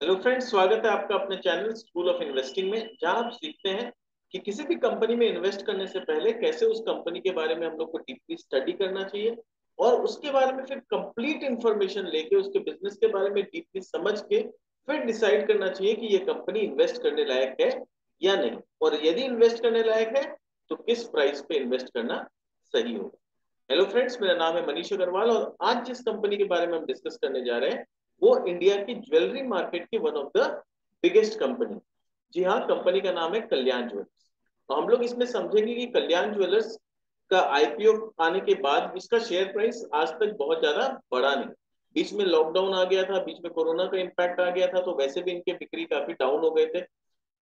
Hello friends, स्वागत है आपका अपने चैनल स्कूल ऑफ इन्वेस्टिंग में, जहां आप सीखते हैं कि किसी भी कंपनी में इन्वेस्ट करने से पहले कैसे उस कंपनी के बारे में हम लोग को डीपली स्टडी करना चाहिए और उसके बारे में फिर कंप्लीट इंफॉर्मेशन लेके उसके बिजनेस के बारे में डीपली समझ के फिर डिसाइड करना चाहिए कि ये कंपनी इन्वेस्ट करने लायक है या नहीं, और यदि इन्वेस्ट करने लायक है तो किस प्राइस पे इन्वेस्ट करना सही होगा। हेलो फ्रेंड्स, मेरा नाम है मनीष अग्रवाल और आज जिस कंपनी के बारे में हम डिस्कस करने जा रहे हैं वो इंडिया की ज्वेलरी मार्केट की one of the biggest company. जी हाँ, कंपनी का नाम है कल्याण ज्वेलर्स। तो हम लोग इसमें समझेंगे कि कल्याण ज्वेलर्स का आईपीओ आने के बाद इसका शेयर प्राइस आज तक बहुत ज्यादा बढ़ा नहीं। बीच में लॉकडाउन आ गया था, बीच में कोरोना का इम्पैक्ट आ गया था, तो वैसे भी इनके बिक्री काफी डाउन हो गए थे।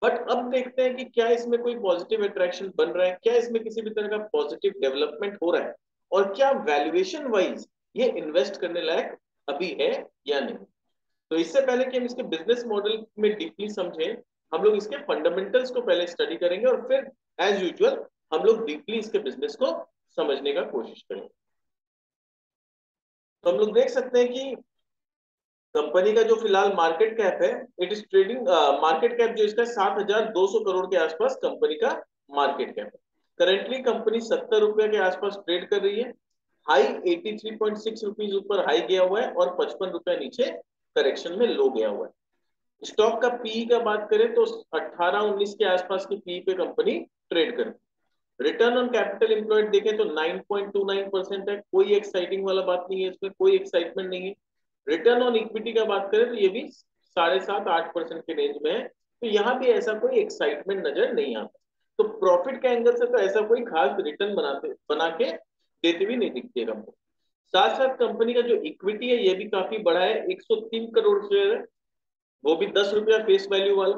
बट अब देखते हैं कि क्या इसमें कोई पॉजिटिव अट्रैक्शन बन रहा है, क्या इसमें किसी भी तरह का पॉजिटिव डेवलपमेंट हो रहा है और क्या वैल्यूएशन वाइज ये इन्वेस्ट करने लायक अभी है या नहीं। तो इससे पहले कि हम इसके बिजनेस मॉडल में डीपली समझें, हम लोग इसके फंडामेंटल्स को पहले स्टडी करेंगे और फिर एज यूजुअल हम लोग डीपली इसके बिजनेस को समझने का कोशिश करेंगे। तो हम लोग देख सकते हैं कि कंपनी का जो फिलहाल मार्केट कैप है, it is trading market cap जो इसका 7,200 करोड़ के आसपास कंपनी का मार्केट कैप है। करेंटली कंपनी 70 रुपए के आसपास ट्रेड कर रही है। हाई 83.6 रुपीज ऊपर हाई गया हुआ है और 55 रुपए नीचे करेक्शन में लो गया हुआ है। स्टॉक का पीई का बात करें तो 18-19 के आसपास की पीई पे कंपनी ट्रेड करती है। रिटर्न ऑन कैपिटल एम्प्लॉयड देखें तो 9.29% है। कोई एक्साइटिंग वाला बात नहीं है, इसमें कोई एक्साइटमेंट नहीं है। रिटर्न ऑन इक्विटी का बात करें तो ये भी 7.5-8% के रेंज में है, तो यहाँ भी ऐसा कोई एक्साइटमेंट नजर नहीं आता। तो प्रॉफिट के एंगल से तो ऐसा कोई खास रिटर्न बना के देती भी नहीं दिखती है कंपनी। साथ साथ कंपनी का जो इक्विटी है ये भी काफी बड़ा है, 103 करोड़ शेयर है, वो भी 10 रुपया फेस वैल्यू वाला।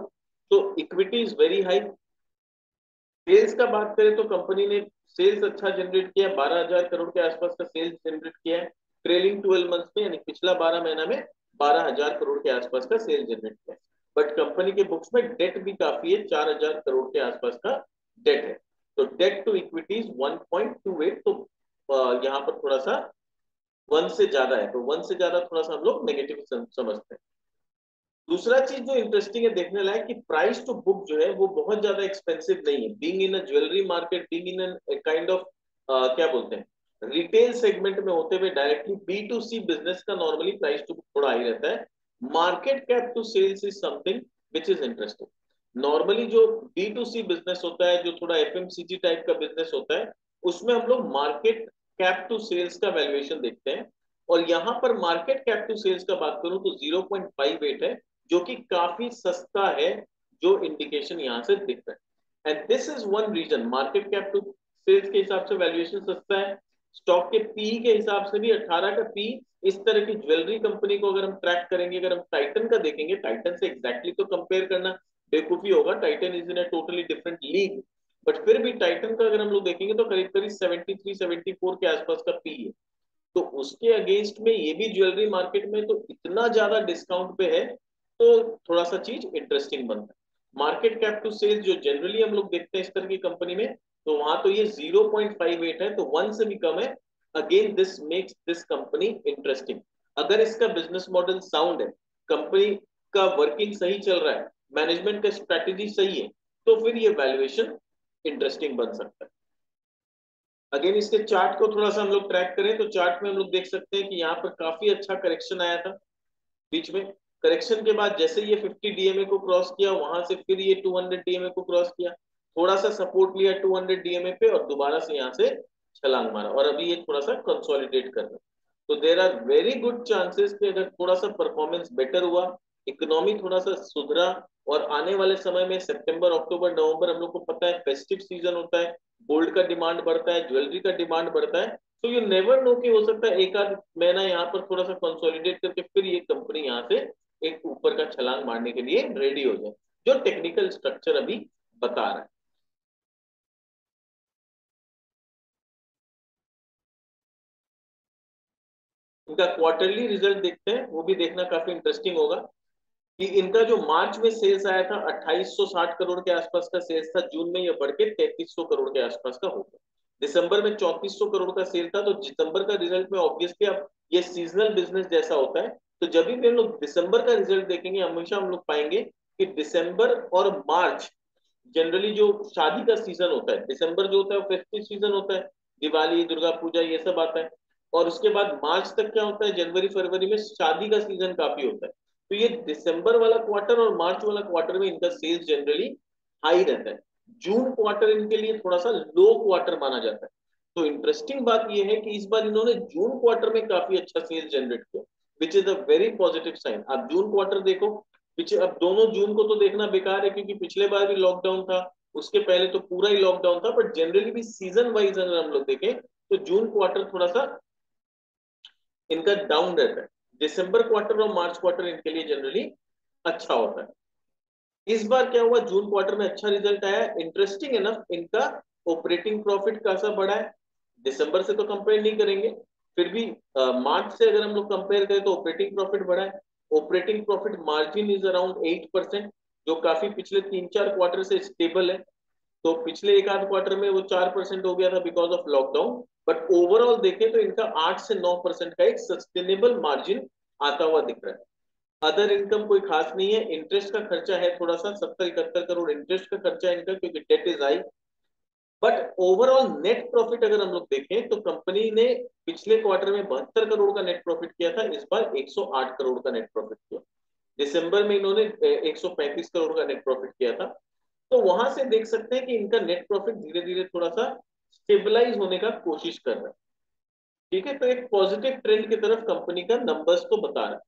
तो equity is very high. Sales का बात करें तो कंपनी ने सेल्स अच्छा जनरेट किया, 12,000 करोड़ के आसपास का सेल्स जनरेट किया है ट्रेलिंग 12 मंथ्स में, यानी पिछला 12 महीना में 12,000 करोड़ के आसपास का सेल्स जनरेट किया है। बट कंपनी के बुक्स में डेट भी काफी है, 4,000 करोड़ के आसपास का डेट है। तो डेट टू इक्विटी 1.28, तो यहाँ पर थोड़ा सा वन से ज्यादा है, तो वन से ज्यादा थोड़ा सा हम लोग नेगेटिव समझते हैं। दूसरा चीज जो इंटरेस्टिंग है देखने लायक कि प्राइस टू बुक जो है वो बहुत ज्यादा एक्सपेंसिव नहीं है। Being in a jewellery market, being in a kind of क्या बोलते हैं, रिटेल सेगमेंट में होते हुए directly B to C business का नॉर्मली प्राइस टू बुक थोड़ा हाई रहता है। Market cap to sales is something which is interesting. Normally जो बी टू सी बिजनेस होता है, जो थोड़ा एफएमसीजी टाइप का बिजनेस होता है, उसमें हम लोग मार्केट कैप टू सेल्स का वैल्यूएशन देखते हैं। और यहाँ पर मार्केट कैप टू सेल्स का बात करूं तो 0.58 है, जो कि काफी सस्ता है, जो इंडिकेशन यहां से दिख रहा है। And this is one reason, market cap to sales के हिसाब से वैल्यूएशन सस्ता है। स्टॉक के पी के हिसाब से भी 18 का पी। इस तरह की ज्वेलरी कंपनी को अगर हम ट्रैक करेंगे, अगर हम टाइटन का देखेंगे, टाइटन से एग्जैक्टली तो कंपेयर करना बेवकूफी होगा, Titan is in a totally different league. But फिर भी टाइटन का अगर हम लोग देखेंगे तो करीब करीब 73-74 के आसपास का पी है। तो उसके अगेंस्ट में ये भी ज्वेलरी मार्केट में तो इतना ज्यादा डिस्काउंट पे है, तो थोड़ा सा चीज इंटरेस्टिंग बनता है। मार्केट कैप टू सेल्स जो जनरली हम लोग देखते हैं इस तरह की कंपनी में, तो वहां तो ये 0.58 है, तो वन से भी कम है। Again this makes this company interesting. अगर इसका बिजनेस मॉडल साउंड है, कंपनी का वर्किंग सही चल रहा है, मैनेजमेंट का स्ट्रेटेजी सही है, तो फिर ये वैल्यूएशन इंटरेस्टिंग बन सकता है। अगेन इसके चार्ट को थोड़ा सा हम लोग ट्रैक करें तो चार्ट में हम लोग देख सकते हैं कि यहाँ पर काफी अच्छा करेक्शन आया था बीच में। करेक्शन के बाद जैसे ये 50 डीएमए को क्रॉस किया, वहां से फिर ये 200 डीएमए को क्रॉस किया, थोड़ा सा सपोर्ट लिया 200 डीएमए पे और दोबारा से यहाँ से छलांग मारा, और अभी ये थोड़ा सा कंसोलिडेट कर रहा है। तो there are very good chances कि अगर थोड़ा सा परफॉर्मेंस बेटर हुआ, इकोनॉमी थोड़ा सा सुधरा, और आने वाले समय में सितंबर अक्टूबर नवंबर हम लोग को पता है फेस्टिव सीजन होता है, गोल्ड का डिमांड बढ़ता है, ज्वेलरी का डिमांड बढ़ता है, तो यू नेवर नो कि हो सकता है एक आध महीना यहाँ पर थोड़ा सा कंसोलिडेट करके फिर ये कंपनी यहाँ से एक ऊपर का छलांग मारने के लिए रेडी हो जाए, जो टेक्निकल स्ट्रक्चर अभी बता रहा है। इनका क्वार्टरली रिजल्ट देखते हैं, वो भी देखना काफी इंटरेस्टिंग होगा कि इनका जो मार्च में सेल्स आया था 2860 करोड़ के आसपास का सेल्स था, जून में ये बढ़ के 3300 करोड़ के आसपास का हो गया। दिसंबर में 3400 करोड़ का सेल था, तो दिसंबर का रिजल्ट में ऑब्वियसली अब ये सीजनल बिजनेस जैसा होता है, तो जब भी हम लोग दिसंबर का रिजल्ट देखेंगे हमेशा हम लोग पाएंगे कि दिसंबर और मार्च जनरली जो शादी का सीजन होता है, दिसंबर जो होता है वो फेस्टिव सीजन होता है, दिवाली दुर्गा पूजा ये सब आता है। और उसके बाद मार्च तक क्या होता है, जनवरी फरवरी में शादी का सीजन काफी होता है। तो ये दिसंबर वाला क्वार्टर और मार्च वाला क्वार्टर में इनका सेल्स जनरली हाई रहता है। जून क्वार्टर इनके लिए थोड़ा सा लो क्वार्टर माना जाता है। तो इंटरेस्टिंग बात यह है कि इस बार इन्होंने जून क्वार्टर में काफी अच्छा सेल्स जनरेट किया, which is a very positive sign. आप जून क्वार्टर देखो, पीछे अब दोनों जून को तो देखना बेकार है क्योंकि पिछले बार भी लॉकडाउन था, उसके पहले तो पूरा ही लॉकडाउन था, बट जनरली भी सीजन वाइज अगर हम लोग देखें तो जून क्वार्टर थोड़ा सा इनका डाउन रहता है। दिसंबर क्वार्टर और मार्च क्वार्टर इनके लिए जनरली अच्छा होता है। इस बार क्या हुआ, जून क्वार्टर में अच्छा रिजल्ट आया। इंटरेस्टिंग इनफ इनका ऑपरेटिंग प्रॉफिट खासा बढ़ा है। दिसंबर से तो कंपेयर नहीं करेंगे, फिर भी मार्च से अगर हम लोग कंपेयर करें तो ऑपरेटिंग प्रॉफिट बढ़ा है। Operating profit margin is around 8%, जो काफी पिछले 3-4 क्वार्टर से स्टेबल है। तो पिछले एक आध क्वार्टर में वो 4% हो गया था because of lockdown, but overall देखें तो इनका 8 से 9% का एक सस्टेनेबल मार्जिन आता हुआ दिख रहा है। अदर इनकम कोई खास नहीं है। इंटरेस्ट का खर्चा है थोड़ा सा, 70-71 करोड़ इंटरेस्ट का खर्चा है इनका क्योंकि debt is high. But overall net profit अगर हम लोग देखें तो कंपनी ने पिछले क्वार्टर में 72 करोड़ का नेट प्रॉफिट किया था, इस बार 108 करोड़ का नेट प्रॉफिट किया। दिसंबर में इन्होंने 135 करोड़ का नेट प्रॉफिट किया था। तो वहां से देख सकते हैं कि इनका नेट प्रॉफिट धीरे धीरे थोड़ा सा स्टेबलाइज होने का कोशिश कर रहा है। ठीक है, तो एक पॉजिटिव ट्रेंड की तरफ कंपनी का नंबर्स तो बता रहा है।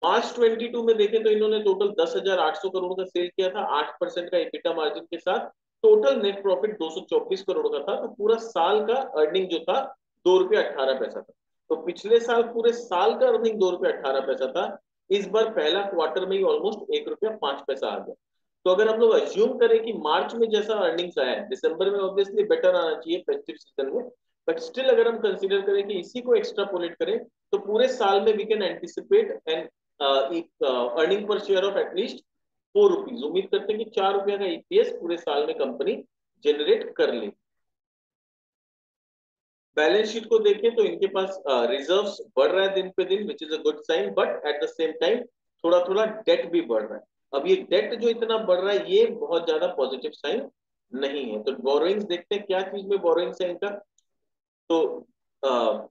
मार्च 22 में देखें तो इन्होंने टोटल 10,800 करोड़ का सेल किया था, 8% का EBITDA मार्जिन के साथ। टोटल नेट प्रॉफिट 224 करोड़ का था। तो पूरा साल का अर्निंग जो था 2 रुपये 18 पैसा था। तो पिछले साल पूरे साल का अर्निंग 2 रुपये 18 पैसा था, इस बार पहला क्वार्टर में ही ऑलमोस्ट 1 रुपया 5 पैसा आ गया। तो अगर हम लोग अज्यूम करें कि मार्च में जैसा अर्निंग्स आया है, दिसंबर में ऑब्वियसली बेटर आना चाहिए फेस्टिव सीजन में, बट स्टिल अगर हम कंसीडर करें कि इसी को एक्स्ट्रापोलेट करें तो पूरे साल में we can anticipate and earning पर शेयर ऑफ एटलीस्ट 4 रुपीज। उम्मीद करते हैं कि 4 रुपया का ईपीएस पूरे साल में कंपनी जनरेट कर ले। बैलेंस शीट को देखें तो इनके पास रिजर्व्स बढ़ रहा है दिन पे दिन, which is a good sign, but at the same time थोड़ा थोड़ा डेट भी बढ़ रहा है। अब ये डेट जो इतना बढ़ रहा है ये बहुत ज्यादा पॉजिटिव साइन नहीं है। तो बोरोइंग्स देखते हैं क्या चीज में बोरोइंग्स है इनका। तो आ,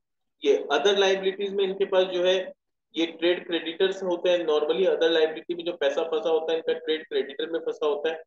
ये अदर लाइबिलिटीज में इनके पास जो है ये ट्रेड क्रेडिटर्स होते हैं। नॉर्मली अदर लाइबिलिटी में जो पैसा फंसा होता है इनका ट्रेड क्रेडिटर में फंसा होता है।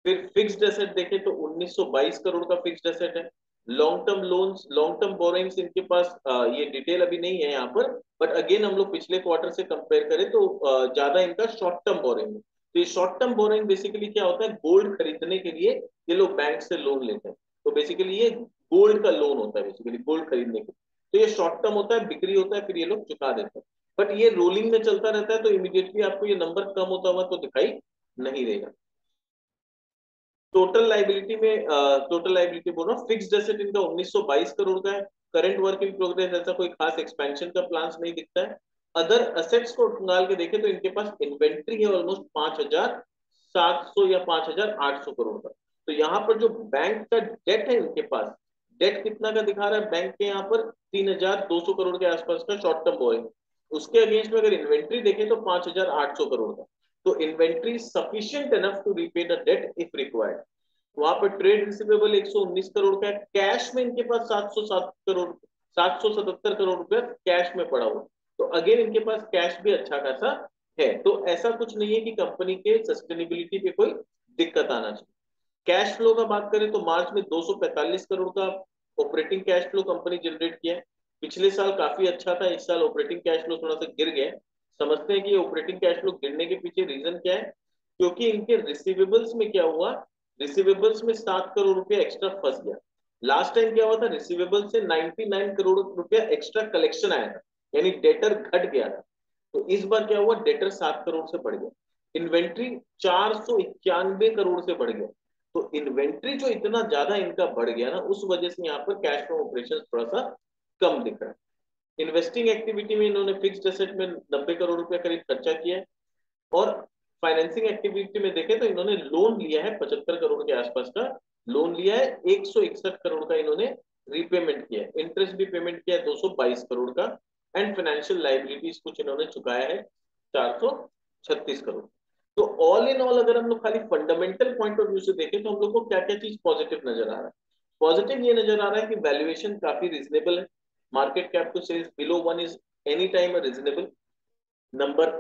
फिर फिक्स्ड एसेट देखें तो 1922 करोड़ का फिक्स्ड एसेट है। Long term loans, long term borrowings इनके पास ये डिटेल अभी नहीं है यहाँ पर, बट अगेन हम लोग पिछले क्वार्टर से कंपेयर करें तो ज्यादा इनका शॉर्ट टर्म बोरोइंग है। तो ये शॉर्ट टर्म बोरोइंग बेसिकली क्या होता है, गोल्ड खरीदने के लिए ये लोग बैंक से लोन लेते हैं। तो बेसिकली ये गोल्ड का लोन होता है, बेसिकली गोल्ड खरीदने के लिए। तो ये शॉर्ट टर्म होता है, बिक्री होता है, फिर ये लोग चुका देते हैं। बट ये रोलिंग में चलता रहता है, तो इमीडिएटली आपको ये नंबर कम होता हुआ तो दिखाई नहीं देगा। टोटल लाइबिलिटी में टोटल लाइबिलिटी बोल रहा हूँ, फिक्स्ड एसेट इनका 1922 करोड़ का है। करंट वर्क इन प्रोग्रेस ऐसा कोई खास एक्सपेंशन का प्लान्स नहीं दिखता है। अदर असेट्स को निकाल के देखें तो इनके पास इन्वेंट्री है ऑलमोस्ट 5,700 या 5,800 करोड़ का। तो यहाँ पर जो बैंक का डेट है इनके पास, डेट कितना का दिखा रहा है बैंक के यहाँ पर, 3,200 करोड़ के आसपास का शॉर्ट टर्म बोरिंग। उसके अगेंस्ट में अगर इन्वेंट्री देखें तो 5,800 करोड़ का। तो inventory sufficient enough to repay the debt if required. वहां पर ट्रेड रिसीवेबल 119 करोड़ का है। कैश में इनके पास 777 करोड़ रुपया कैश में पड़ा हुआ। तो अगेन इनके पास कैश भी अच्छा खासा है। तो ऐसा कुछ नहीं है कि कंपनी के सस्टेनेबिलिटी पे कोई दिक्कत आना चाहिए। कैश फ्लो का बात करें तो मार्च में 245 करोड़ का operating cash flow company generate किया है। पिछले साल काफी अच्छा था, इस साल ऑपरेटिंग कैश फ्लो थोड़ा सा गिर गया है। समझते हैं कि ऑपरेटिंग कैश फ्लो गिरने के पीछे रीजन क्या है, क्योंकि इनके रिसीवेबल्स में क्या हुआ, रिसीवेबल्स में 7 करोड़ रुपया एक्स्ट्रा फंस गया। लास्ट टाइम क्या हुआ था, रिसीवेबल से 99 करोड़ रुपया एक्स्ट्रा कलेक्शन आया था, यानी डेटर घट गया था। तो इस बार क्या हुआ, डेटर 7 करोड़ से बढ़ गया। इन्वेंट्री 491 करोड़ से बढ़ गया। तो इन्वेंट्री जो इतना ज्यादा इनका बढ़ गया ना, उस वजह से यहाँ पर कैश फ्लो ऑपरेशन थोड़ा सा कम दिख रहा है। इन्वेस्टिंग एक्टिविटी में इन्होंने फिक्स्ड एसेट में 90 करोड़ रुपया करीब खर्चा किया है। और फाइनेंसिंग एक्टिविटी में देखें तो इन्होंने लोन लिया है 75 करोड़ के आसपास का लोन लिया है। 161 करोड़ का इन्होंने रीपेमेंट किया है। इंटरेस्ट भी पेमेंट किया है 222 करोड़ का। एंड फाइनेंशियल लाइबिलिटीज कुछ इन्होंने चुकाया है 436 करोड़। तो ऑल इन ऑल अगर हम लोग खाली फंडामेंटल पॉइंट ऑफ व्यू से देखें तो हम लोग को क्या क्या चीज पॉजिटिव नजर आ रहा है। पॉजिटिव ये नजर आ रहा है कि वैल्यूएशन काफी रीजनेबल है, market cap to sales below 1 is any time a reasonable number.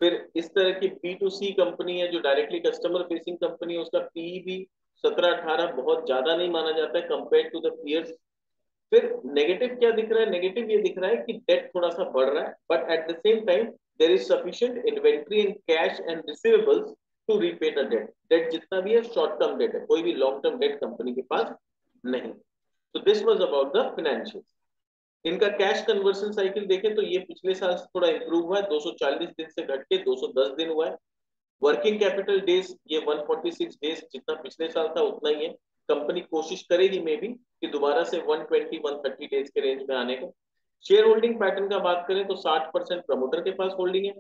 फिर इस तरह की B2C कंपनी है जो डायरेक्टली कस्टमर फेसिंग कंपनी है, उसका पीई भी 17-18 बहुत ज्यादा नहीं माना जाता है कंपेयर टू द पीयर्स। फिर नेगेटिव क्या दिख रहा है, नेगेटिव ये दिख रहा है कि डेट थोड़ा सा बढ़ रहा है, but at the same time there is sufficient inventory in cash and receivables to repay the debt. Debt जितना भी है शॉर्ट टर्म डेट है, कोई भी लॉन्ग टर्म डेट कंपनी के पास नहीं। तो this was about the financial. इनका कैश कन्वर्शन साइकिल देखें तो ये पिछले साल से थोड़ा इंप्रूव हुआ है, 240 दिन से घट के 210 दिन हुआ है। वर्किंग कैपिटल डेज ये 146 डेज, जितना पिछले साल था उतना ही है। कंपनी कोशिश करेगी मे बी कि दोबारा से 120-130 डेज के रेंज में आने का। शेयर होल्डिंग पैटर्न का बात करें तो 60% प्रमोटर के पास होल्डिंग है।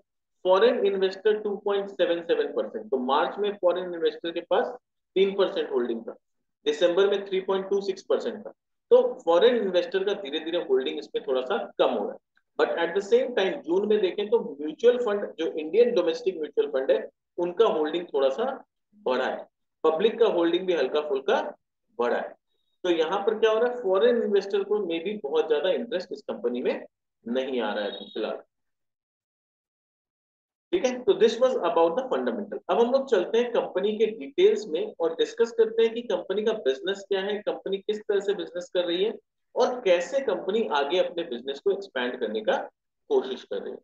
फॉरेन इन्वेस्टर 2.77%, तो मार्च में फॉरेन इन्वेस्टर के पास 3% होल्डिंग था, दिसंबर में 3.26% था। तो फॉरेन इन्वेस्टर का धीरे धीरे होल्डिंग इसमें थोड़ा सा कम हो रहा है। But at the same time June में देखें तो म्यूचुअल फंड जो इंडियन डोमेस्टिक म्यूचुअल फंड है उनका होल्डिंग थोड़ा सा बढ़ा है, पब्लिक का होल्डिंग भी हल्का फुल्का बढ़ा है। तो यहाँ पर क्या हो रहा है, फॉरेन इन्वेस्टर को मे भी बहुत ज्यादा इंटरेस्ट इस कंपनी में नहीं आ रहा है फिलहाल। ठीक है, तो this was about the fundamental. अब हम लोग चलते हैं कंपनी के डिटेल्स में और डिस्कस करते हैं कि कंपनी का बिजनेस क्या है, कंपनी किस तरह से बिजनेस कर रही है और कैसे कंपनी आगे अपने बिजनेस को एक्सपैंड करने का कोशिश कर रही है।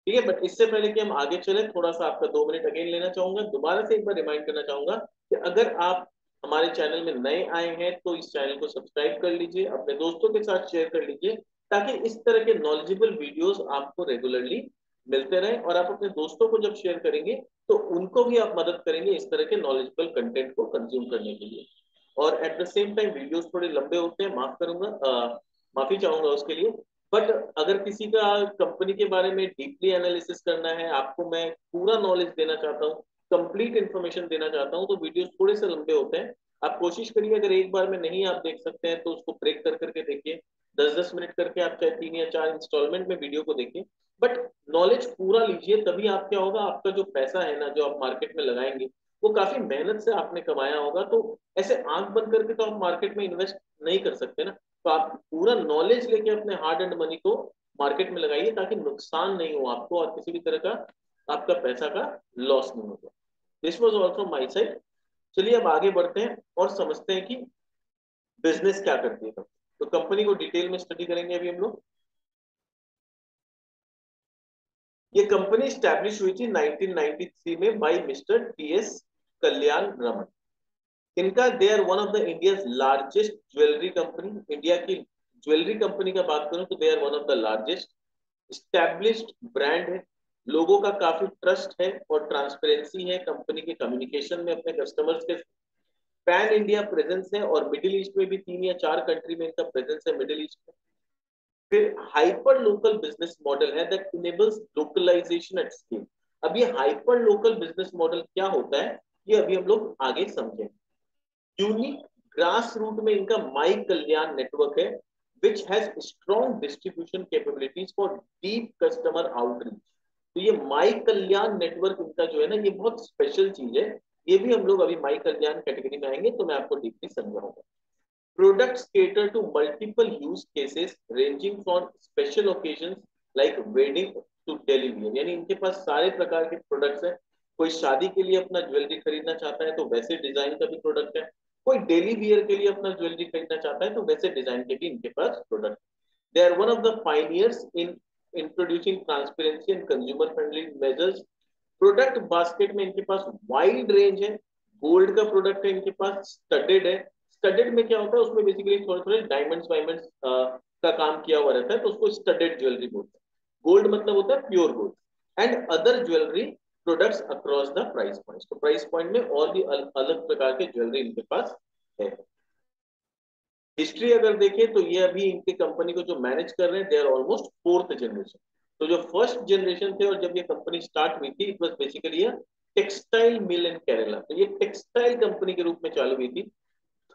ठीक है, बट इससे पहले कि हम आगे चले थोड़ा सा आपका 2 मिनट अगेन लेना चाहूंगा, दोबारा से एक बार रिमाइंड करना चाहूंगा कि अगर आप हमारे चैनल में नए आए हैं तो इस चैनल को सब्सक्राइब कर लीजिए, अपने दोस्तों के साथ शेयर कर लीजिए, ताकि इस तरह के नॉलेजेबल वीडियोस आपको रेगुलरली मिलते रहे। और आप अपने दोस्तों को जब शेयर करेंगे तो उनको भी आप मदद करेंगे इस तरह के नॉलेजेबल कंटेंट को कंज्यूम करने के लिए। और eight the same time videos थोड़े लंबे होते हैं, माफी चाहूंगा उसके लिए। बट अगर किसी का कंपनी के बारे में डीपली एनालिसिस करना है, आपको मैं पूरा नॉलेज देना चाहता हूँ, कंप्लीट इन्फॉर्मेशन देना चाहता हूँ, तो वीडियोस थोड़े से लंबे होते हैं। आप कोशिश करिए अगर एक बार में नहीं आप देख सकते हैं तो उसको ब्रेक कर करके देखिए, 10-10 मिनट करके आप चाहे 3 या 4 इंस्टॉलमेंट में वीडियो को देखिए, बट नॉलेज पूरा लीजिए। तभी आप क्या होगा, आपका जो पैसा है ना जो आप मार्केट में लगाएंगे वो काफी मेहनत से आपने कमाया होगा। तो ऐसे आंख बंद करके तो आप मार्केट में इन्वेस्ट नहीं कर सकते ना। तो आप पूरा नॉलेज लेके अपने हार्ड एंड मनी को मार्केट में लगाइए ताकि नुकसान नहीं हो आपको और किसी भी तरह का आपका पैसा का लॉस नहीं होगा। This was also my side. चलिए अब आगे बढ़ते हैं और समझते हैं कि बिजनेस क्या करती है कंपनी। तो कंपनी को डिटेल में स्टडी करेंगे अभी हम लोग। ये कंपनी स्टैब्लिश हुई थी 1993 में by mister TS Kalyanaraman. इनका they are one of the India's largest jewellery company. India की ज्वेलरी कंपनी का बात करूं तो they are one of the largest established brand है। लोगों का काफी ट्रस्ट है और ट्रांसपेरेंसी है कंपनी के कम्युनिकेशन में अपने कस्टमर्स के। पैन इंडिया प्रेजेंस है और मिडिल ईस्ट में भी 3 या 4 कंट्री में इनका प्रेजेंस है मिडिल ईस्ट में। फिर हाइपर लोकल बिजनेस मॉडल है that enables localisation at scale. अब ये हाइपर लोकल बिजनेस मॉडल क्या होता है ये अभी हम लोग आगे समझेंगे। यूनिक ग्रास रूट में इनका माई कल्याण नेटवर्क है which has strong distribution capabilities for deep customer outreach. तो ये माई कल्याण नेटवर्क इनका जो है ना ये बहुत स्पेशल चीज है। ये भी हम लोग अभी माई कल्याण कैटेगरी में आएंगे तो मैं आपको डीपली समझाऊंगा। Products cater to multiple use cases ranging from special occasions like wedding to daily wear। यानी इनके पास सारे प्रकार के प्रोडक्ट्स हैं। कोई शादी के लिए अपना ज्वेलरी खरीदना चाहता है तो वैसे डिजाइन का भी प्रोडक्ट है, कोई डेली वियर के लिए अपना ज्वेलरी खरीदना चाहता है तो वैसे डिजाइन के भी इनके पास product. They are one of the pioneers in introducing transparency and consumer friendly measures. Product basket में इनके पास वाइड रेंज है। गोल्ड का प्रोडक्ट है इनके पास, स्टडेड है। स्टडेड में क्या होता है, उसमें बेसिकली थोड़े थोड़े डायमंड्स वायमंड्स का काम किया हुआ रहता है तो उसको स्टडेड ज्वेलरी बोलते हैं। गोल्ड मतलब होता है pure gold. And other jewellery products across the price point. तो प्राइस पॉइंट में और भी अलग प्रकार के ज्वेलरी इनके पास है। हिस्ट्री अगर देखें तो ये अभी इनके कंपनी को जो मैनेज कर रहे हैं they are almost 4th generation. तो जो फर्स्ट जनरेशन थे और जब ये कंपनी स्टार्ट हुई थी it was basically a textile mill in Kerala. तो ये टेक्सटाइल कंपनी के रूप में चालू हुई थी।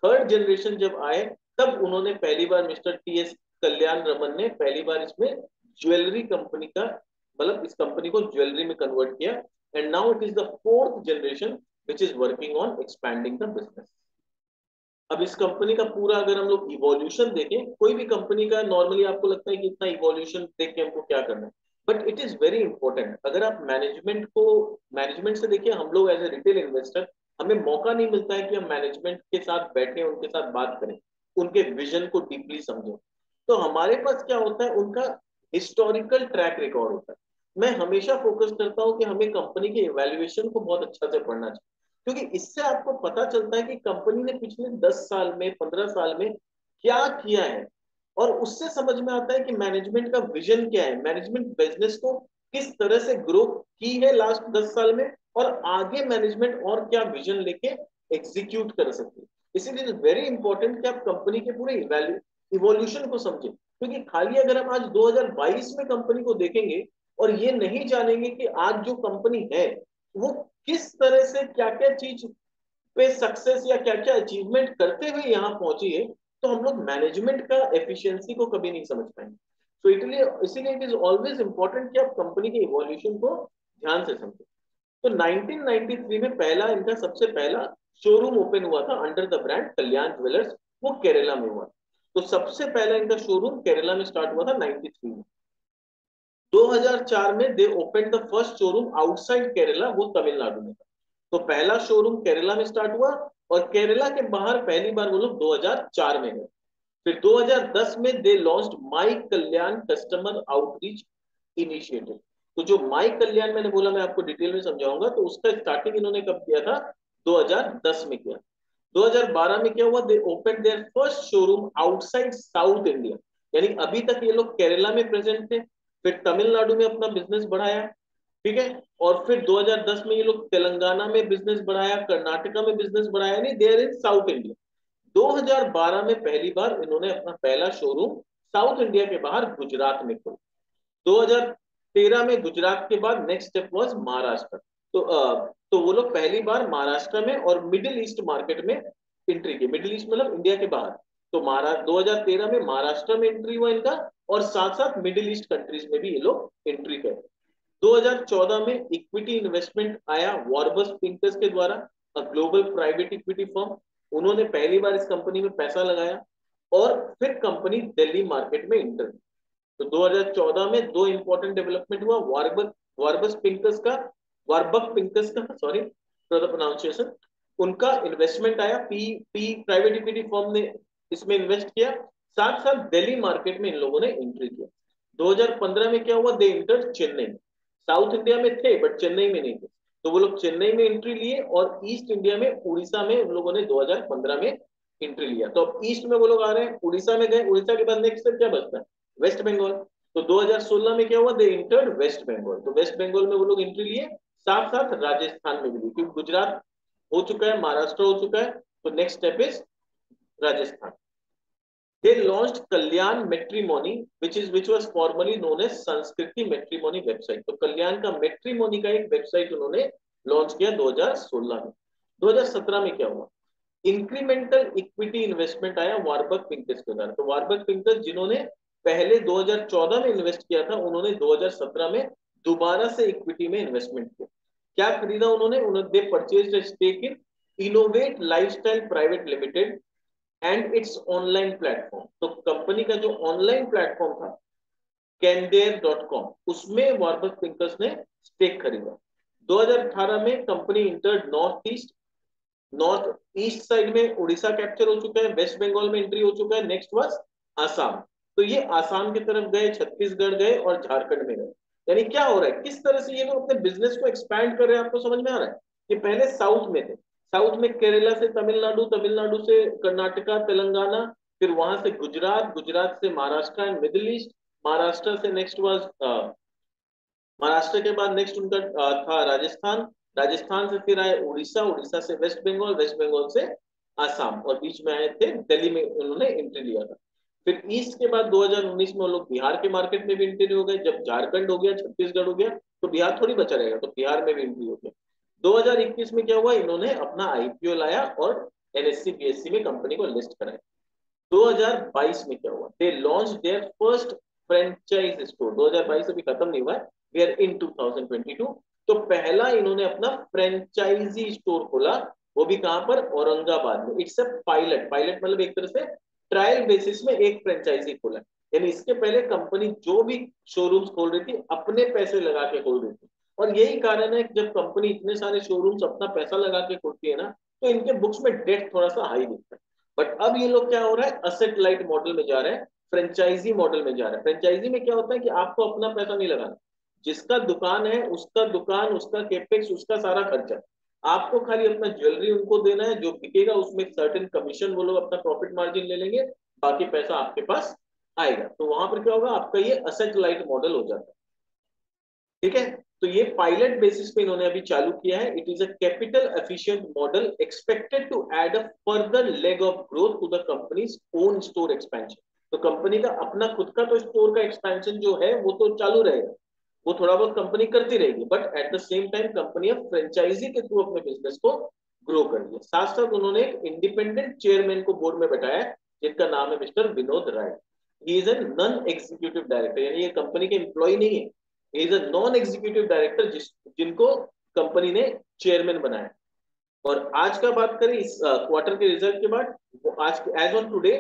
3rd जनरेशन जब आए तब उन्होंने पहली बार मिस्टर टीएस कल्याण रमन ने पहली बार इसमें ज्वेलरी कंपनी का, मतलब इस कंपनी को ज्वेलरी में कन्वर्ट किया, and now it is the fourth generation which is working on expanding the business. अब इस कंपनी का पूरा अगर हम लोग इवोल्यूशन देखें, कोई भी कंपनी का नॉर्मली आपको लगता है कि इतना इवोल्यूशन देख के हमको क्या करना है, but it is very important. अगर आप मैनेजमेंट से देखिए, हम लोग एज ए रिटेल इन्वेस्टर, हमें मौका नहीं मिलता है कि हम मैनेजमेंट के साथ बैठे उनके साथ बात करें, उनके विजन को डीपली समझें। तो हमारे पास क्या होता है, उनका हिस्टोरिकल ट्रैक रिकॉर्ड होता है। मैं हमेशा फोकस करता हूं कि हमें कंपनी के इवैल्यूएशन को बहुत अच्छा से पढ़ना चाहिए, क्योंकि इससे आपको पता चलता है कि कंपनी ने पिछले 10 साल में, 15 साल में क्या किया है, और उससे समझ में आता है कि मैनेजमेंट का विजन क्या है, मैनेजमेंट बिजनेस को किस तरह से ग्रो की है लास्ट 10 साल में, और आगे मैनेजमेंट और क्या विजन लेके एग्जीक्यूट कर सकती है। इसीलिए वेरी इंपॉर्टेंट कि आप कंपनी के पूरे इवोल्यूशन को समझें, क्योंकि खाली अगर हम आज 2022 में कंपनी को देखेंगे और ये नहीं जानेंगे कि आज जो कंपनी है वो किस तरह से क्या क्या चीज पे सक्सेस या क्या क्या अचीवमेंट करते हुए यहाँ पहुंची है, तो हम लोग मैनेजमेंट का एफिशिएंसी को कभी नहीं समझ पाएंगे। तो इसीलिए इट इज ऑलवेज इंपॉर्टेंट कि आप कंपनी के इवोल्यूशन को ध्यान से समझें। तो 1993 में पहला इनका सबसे पहला शोरूम ओपन हुआ था under the brand Kalyan jewellers, वो केरला में हुआ। तो सबसे पहला इनका शोरूम केरला में स्टार्ट हुआ था 93 में। 2004 में दे open the first showroom outside Kerala, वो तमिलनाडु में था। तो पहला शोरूम केरला में स्टार्ट हुआ, और केरला के बाहर पहली बार वो लोग 2004 में गए। फिर 2010 में दे लॉन्च्ड माई कल्याण कस्टमर आउटरीच इनिशिएटिव। तो जो माई कल्याण मैंने बोला, मैं आपको डिटेल में समझाऊंगा, तो उसका स्टार्टिंग इन्होंने कब किया था, 2010 में किया। 2012 में क्या हुआ, दे open there first showroom outside south India, यानी अभी तक ये लोग केरला में प्रेजेंट थे, फिर तमिलनाडु में अपना बिजनेस बढ़ाया, ठीक है, और फिर 2010 में ये लोग तेलंगाना में बिजनेस बढ़ाया, कर्नाटका में बिजनेस बढ़ाया, नहीं देयर इन साउथ इंडिया। 2012 में पहली बार इन्होंने अपना पहला शोरूम साउथ इंडिया के बाहर गुजरात में खोला। 2013 में गुजरात के बाद नेक्स्ट स्टेप वाज महाराष्ट्र। तो वो लोग पहली बार महाराष्ट्र में और मिडिल ईस्ट मार्केट में एंट्री की। मिडिल ईस्ट मतलब इंडिया के बाहर। तो महाराष्ट्र 2013 में महाराष्ट्र में एंट्री हुआ इनका, और साथ साथ मिडिल ईस्ट कंट्रीज में भी ये लोग एंट्री कर। 2014 में इक्विटी इन्वेस्टमेंट आया वॉर्बस पिंकस के द्वारा, ग्लोबल प्राइवेट इक्विटी फर्म। उन्होंने पहली बार इस कंपनी में पैसा लगाया, और फिर कंपनी दिल्ली मार्केट में इंटर। तो 2014 में दो इंपॉर्टेंट डेवलपमेंट हुआ, वार्बस पिंकस का, वार्बक पिंकस का, सॉरी फॉर द प्रोनाउंसिएशन, उनका इन्वेस्टमेंट आया, P P private equity firm ने इसमें इन्वेस्ट किया, साथ साथ दिल्ली मार्केट में इन लोगों ने एंट्री किया। 2015 में क्या हुआ, दे इंटर चेन्नई। साउथ इंडिया में थे बट चेन्नई में नहीं थे, तो वो लोग चेन्नई में एंट्री लिए, और ईस्ट इंडिया में उड़ीसा में उन लोगों ने 2015 में एंट्री लिया। तो अब ईस्ट में वो लोग आ रहे हैं, उड़ीसा में गए, उड़ीसा के बाद नेक्स्ट स्टेप क्या बचता है, वेस्ट बंगाल। तो 2016 में क्या हुआ, दे इंटर्ड वेस्ट बंगाल। तो वेस्ट बंगाल में वो लोग एंट्री लिए, साथ साथ राजस्थान में भी लिए, क्योंकि गुजरात हो चुका है, महाराष्ट्र हो चुका है, तो next step is Rajasthan. They launched Kalyan Matrimony, which was formerly known as संस्कृति मैट्रिमोनी वेबसाइट। तो कल्याण का मैट्रिमोनी का एक वेबसाइट उन्होंने लॉन्च किया 2016 में। 2017 में क्या हुआ, इंक्रीमेंटल इक्विटी इन्वेस्टमेंट आया वार्बक पिंकस के द्वारा। तो वार्बक पिंकस जिन्होंने पहले 2014 में इन्वेस्ट किया था, उन्होंने 2017 में दोबारा से इक्विटी में इन्वेस्टमेंट किया। क्या खरीदा उन्होंने they purchased stake in Innovate Lifestyle private limited and its online platform. तो कंपनी का जो ऑनलाइन प्लेटफॉर्म था कैनडेयर.com, उसमें वार्बक पिंकस ने स्टेक खरीदा। 2018 में company entered north east side में उड़ीसा कैप्चर हो चुका है, वेस्ट बंगाल में एंट्री हो चुका है, नेक्स्ट वाज आसाम। तो ये आसाम की तरफ गए, छत्तीसगढ़ गए और झारखंड में गए। यानी क्या हो रहा है, किस तरह से ये लोग अपने बिजनेस को एक्सपैंड कर रहे हैं, आपको समझ में आ रहा है। कि पहले साउथ में थे, साउथ में केरला से तमिलनाडु, तमिलनाडु से कर्नाटका, तेलंगाना, फिर वहां से गुजरात, गुजरात से Maharashtra and middle east, Maharashtra से नेक्स्ट वाज महाराष्ट्र के बाद नेक्स्ट उनका था राजस्थान, राजस्थान से फिर आए उड़ीसा, उड़ीसा से वेस्ट बंगाल, वेस्ट बंगाल से आसाम, और बीच में आए थे दिल्ली में उन्होंने एंट्री लिया था। फिर ईस्ट के बाद 2019 में वो लोग बिहार के मार्केट में भी एंट्री हो गए। जब झारखंड हो गया, छत्तीसगढ़ हो गया, तो बिहार थोड़ी बचा रहेगा, तो बिहार में भी एंट्री हो गया। 2021 में क्या हुआ, इन्होंने अपना आईपीओ लाया और एनएससी बीएससी में कंपनी को लिस्ट कराया। 2022 में क्या हुआ, they launch their first franchise store. 2022 अभी खत्म नहीं हुआ है, वी आर इन 2022। तो पहला इन्होंने अपना फ्रेंचाइजी स्टोर खोला, वो भी कहां पर, औरंगाबाद में। इट्स अ पायलट, पायलट मतलब एक तरह से ट्रायल बेसिस में एक फ्रेंचाइजी खोला। यानी इसके पहले कंपनी जो भी शोरूम्स खोल रही थी अपने पैसे लगा के खोल रही थी। और यही कारण है कि जब कंपनी इतने सारे शोरूम्स अपना पैसा लगा के खोलती है ना, तो इनके बुक्स में डेट थोड़ा सा हाई दिखता है। बट अब ये लोग क्या हो रहा है, असेट लाइट मॉडल में जा रहे हैं, फ्रेंचाइजी मॉडल में जा रहे हैं। फ्रेंचाइजी में क्या होता है कि आपको अपना पैसा नहीं लगाना, जिसका दुकान है उसका दुकान, उसका केपेक्स, उसका सारा खर्चा, आपको खाली अपना ज्वेलरी उनको देना है, जो बिकेगा उसमें सर्टेन कमीशन वो लोग अपना प्रॉफिट मार्जिन ले लेंगे, बाकी पैसा आपके पास आएगा। तो वहां पर क्या होगा, आपका ये असेट लाइट मॉडल हो जाता है। ठीक है, तो ये पायलट बेसिस पे इन्होंने अभी चालू किया है। It is a capital efficient model expected to add a further leg of growth to the company's own store expansion. तो कंपनी का अपना खुद का तो स्टोर का एक्सपेंशन जो है वो तो चालू रहेगा, वो थोड़ा बहुत कंपनी करती रहेगी, but at the same time company अब फ्रेंचाइजी के थ्रू अपने बिजनेस को ग्रो कर रही है। साथ साथ उन्होंने एक इंडिपेंडेंट चेयरमैन को बोर्ड में बैठाया है, जिनका नाम है mister Vinod Rai. He is a non executive director, यानी ये कंपनी के एम्प्लॉय नहीं है, is a non executive director, जिनको कंपनी ने चेयरमैन बनाया। और आज का बात करें इस क्वार्टर के रिजल्ट के बाद, आज as on today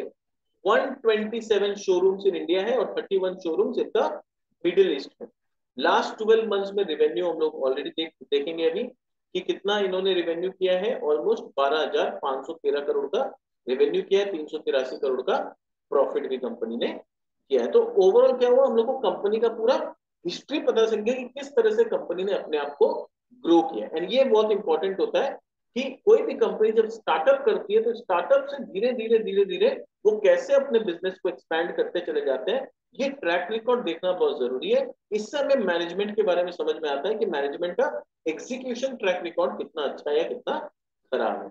127 showrooms in India है और 31 showrooms in the Middle East में। लास्ट 12 मंथ्स में रेवेन्यू हम लोग ऑलरेडी देखेंगे अभी कि कितना इन्होंने रेवेन्यू किया है। ऑलमोस्ट 12,513 करोड़ का रेवेन्यू किया है, 383 करोड़ का प्रॉफिट भी कंपनी ने किया है। तो ओवरऑल क्या हुआ, हम लोग को कंपनी का पूरा हिस्ट्री पता चल गया कि किस तरह से कंपनी ने अपने आप को ग्रो किया। एंड ये बहुत इंपॉर्टेंट होता है कि कोई भी कंपनी जब स्टार्टअप करती है तो स्टार्टअप से धीरे धीरे धीरे धीरे वो कैसे अपने बिजनेस को एक्सपैंड करते चले जाते हैं, ये ट्रैक रिकॉर्ड देखना बहुत जरूरी है। इससे हमें मैनेजमेंट के बारे में समझ में आता है कि मैनेजमेंट का एग्जीक्यूशन ट्रैक रिकॉर्ड कितना अच्छा है या कितना खराब है।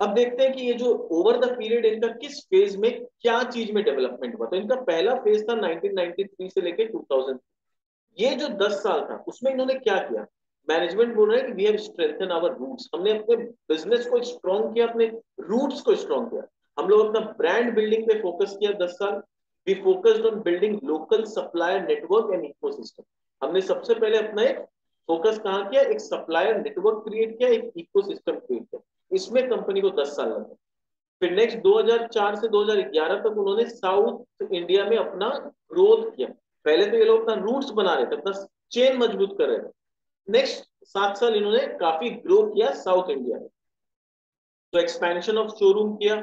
अब देखते हैं कि ये जो ओवर द पीरियड इनका किस फेज में क्या चीज में डेवलपमेंट हुआ। तो इनका पहला फेज था 1993 से लेकर 2000। ये जो 10 साल था उसमें इन्होंने क्या किया, मैनेजमेंट बोल रहा है कि we have strengthen our roots, हमने अपने बिजनेस को स्ट्रॉन्ग किया, अपने रूट्स को स्ट्रॉन्ग किया। हम लोग अपना ब्रांड बिल्डिंग पे फोकस किया 10 साल। We focused on building local supplier network and ecosystem. हमने सबसे पहले अपना एक फोकस कहाँ किया, एक सप्लायर नेटवर्क क्रिएट किया, एक इकोसिस्टम क्रिएट किया। इसमें कंपनी को 10 साल लगे। फिर नेक्स्ट 2004 से 2011 तक उन्होंने साउथ इंडिया में अपना ग्रोथ किया। पहले तो ये लोग अपना रूट्स बना रहे थे, अपना चेन मजबूत कर रहे थे। नेक्स्ट 7 साल इन्होंने काफी ग्रो किया साउथ इंडिया में। तो एक्सपेंशन ऑफ शोरूम किया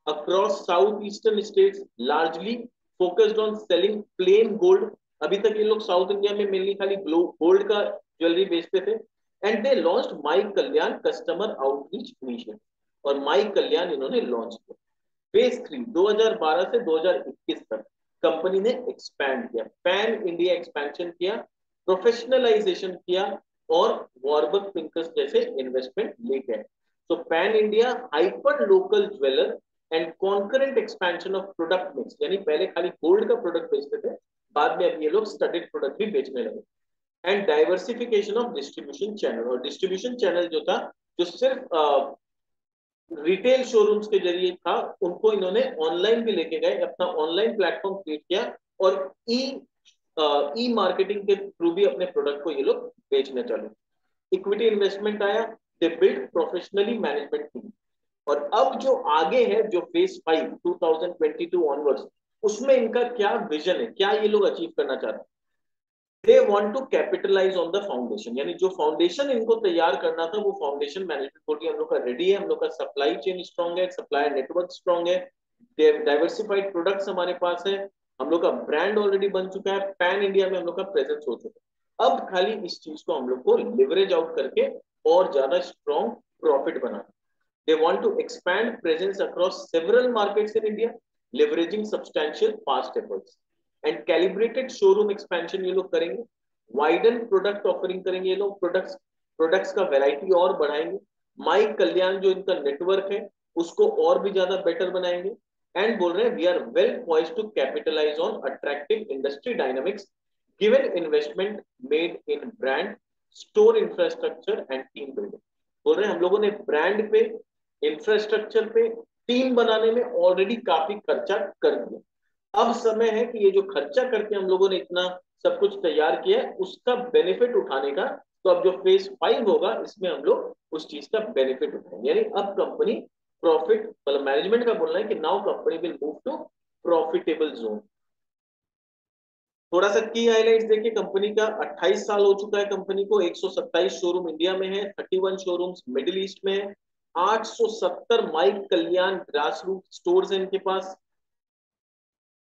across south eastern states, largely focused on selling plane gold. अभी तक ये लोग साउथ इंडिया में मेनली खाली गोल्ड का ज्वेलरी बेचते थे। And they launched my Kalyan customer outreach initiative, और माई कल्याण इन्होंने लॉन्च किया। फेज 3 2012 से 2021 तक कंपनी ने एक्सपैंड किया, पैन इंडिया एक्सपेंशन किया, प्रोफेशनलाइजेशन किया और वॉरबर्ग पिंकस जैसे इन्वेस्टमेंट लेके आए। So pan India hyper local jeweler and concurrent expansion of product mix, यानी पहले खाली गोल्ड का प्रोडक्ट बेचते थे, बाद में अब ये लोग स्टडीड प्रोडक्ट भी बेचने लगे। And diversification of distribution channel, और डिस्ट्रीब्यूशन चैनल जो था, जो सिर्फ रिटेल शोरूम्स के जरिए था, उनको इन्होंने ऑनलाइन भी लेके गए, अपना ऑनलाइन प्लेटफॉर्म क्रिएट किया और ई मार्केटिंग के थ्रू भी अपने प्रोडक्ट को ये लोग बेचने चालू। इक्विटी इन्वेस्टमेंट आया, they build professionally management team. और अब जो आगे है, जो फेज 5 2022 ऑनवर्ड्स, उसमें इनका क्या विजन है, क्या ये लोग अचीव करना चाहते हैं। They want to capitalise on the foundation, यानी जो फाउंडेशन इनको तैयार करना था वो फाउंडेशन मैनेजमेंट बोल के हम लोग का रेडी है, हम लोग का सप्लाई चेन स्ट्रांग है, सप्लायर नेटवर्क स्ट्रांग है, डाइवर्सिफाइड प्रोडक्ट्स हमारे पास है, हम लोग का ब्रांड ऑलरेडी बन चुका है, पैन इंडिया में हम लोग का प्रेजेंस हो चुका है। अब खाली इस चीज को हम लोग को लिवरेज आउट करके और ज्यादा strong profit banana. They want to expand presence across several markets in India, leveraging substantial past efforts. And calibrated showroom expansion ये लोग करेंगे, widen product offering करेंगे ये लोग, प्रोडक्ट्स का वैरायटी और बढ़ाएंगे, माई कल्याण जो इनका नेटवर्क है उसको और भी ज्यादा बेटर बनाएंगे। एंड बोल रहे हैं we are well poised to capitalise on attractive industry dynamics given investment made in brand, store infrastructure and team building. बोल रहे हैं हम लोगों ने ब्रांड पे, इंफ्रास्ट्रक्चर पे, टीम बनाने में ऑलरेडी काफी खर्चा कर दिया। अब समय है कि ये जो खर्चा करके हम लोगों ने इतना सब कुछ तैयार किया है उसका बेनिफिट उठाने का। तो अब जो फेज 5 होगा इसमें हम लोग उस चीज का बेनिफिट उठाएंगे, यानी अब कंपनी प्रॉफिट, मतलब मैनेजमेंट का बोलना है कि now company will move to profitable zone. थोड़ा सा की हाइलाइट्स देखिए, कंपनी का 28 साल हो चुका है, कंपनी को 127 शोरूम इंडिया में है, 31 शोरूम्स मिडिल ईस्ट में है, 870 माइक कल्याण ग्रास रूट स्टोर्स हैं इनके पास।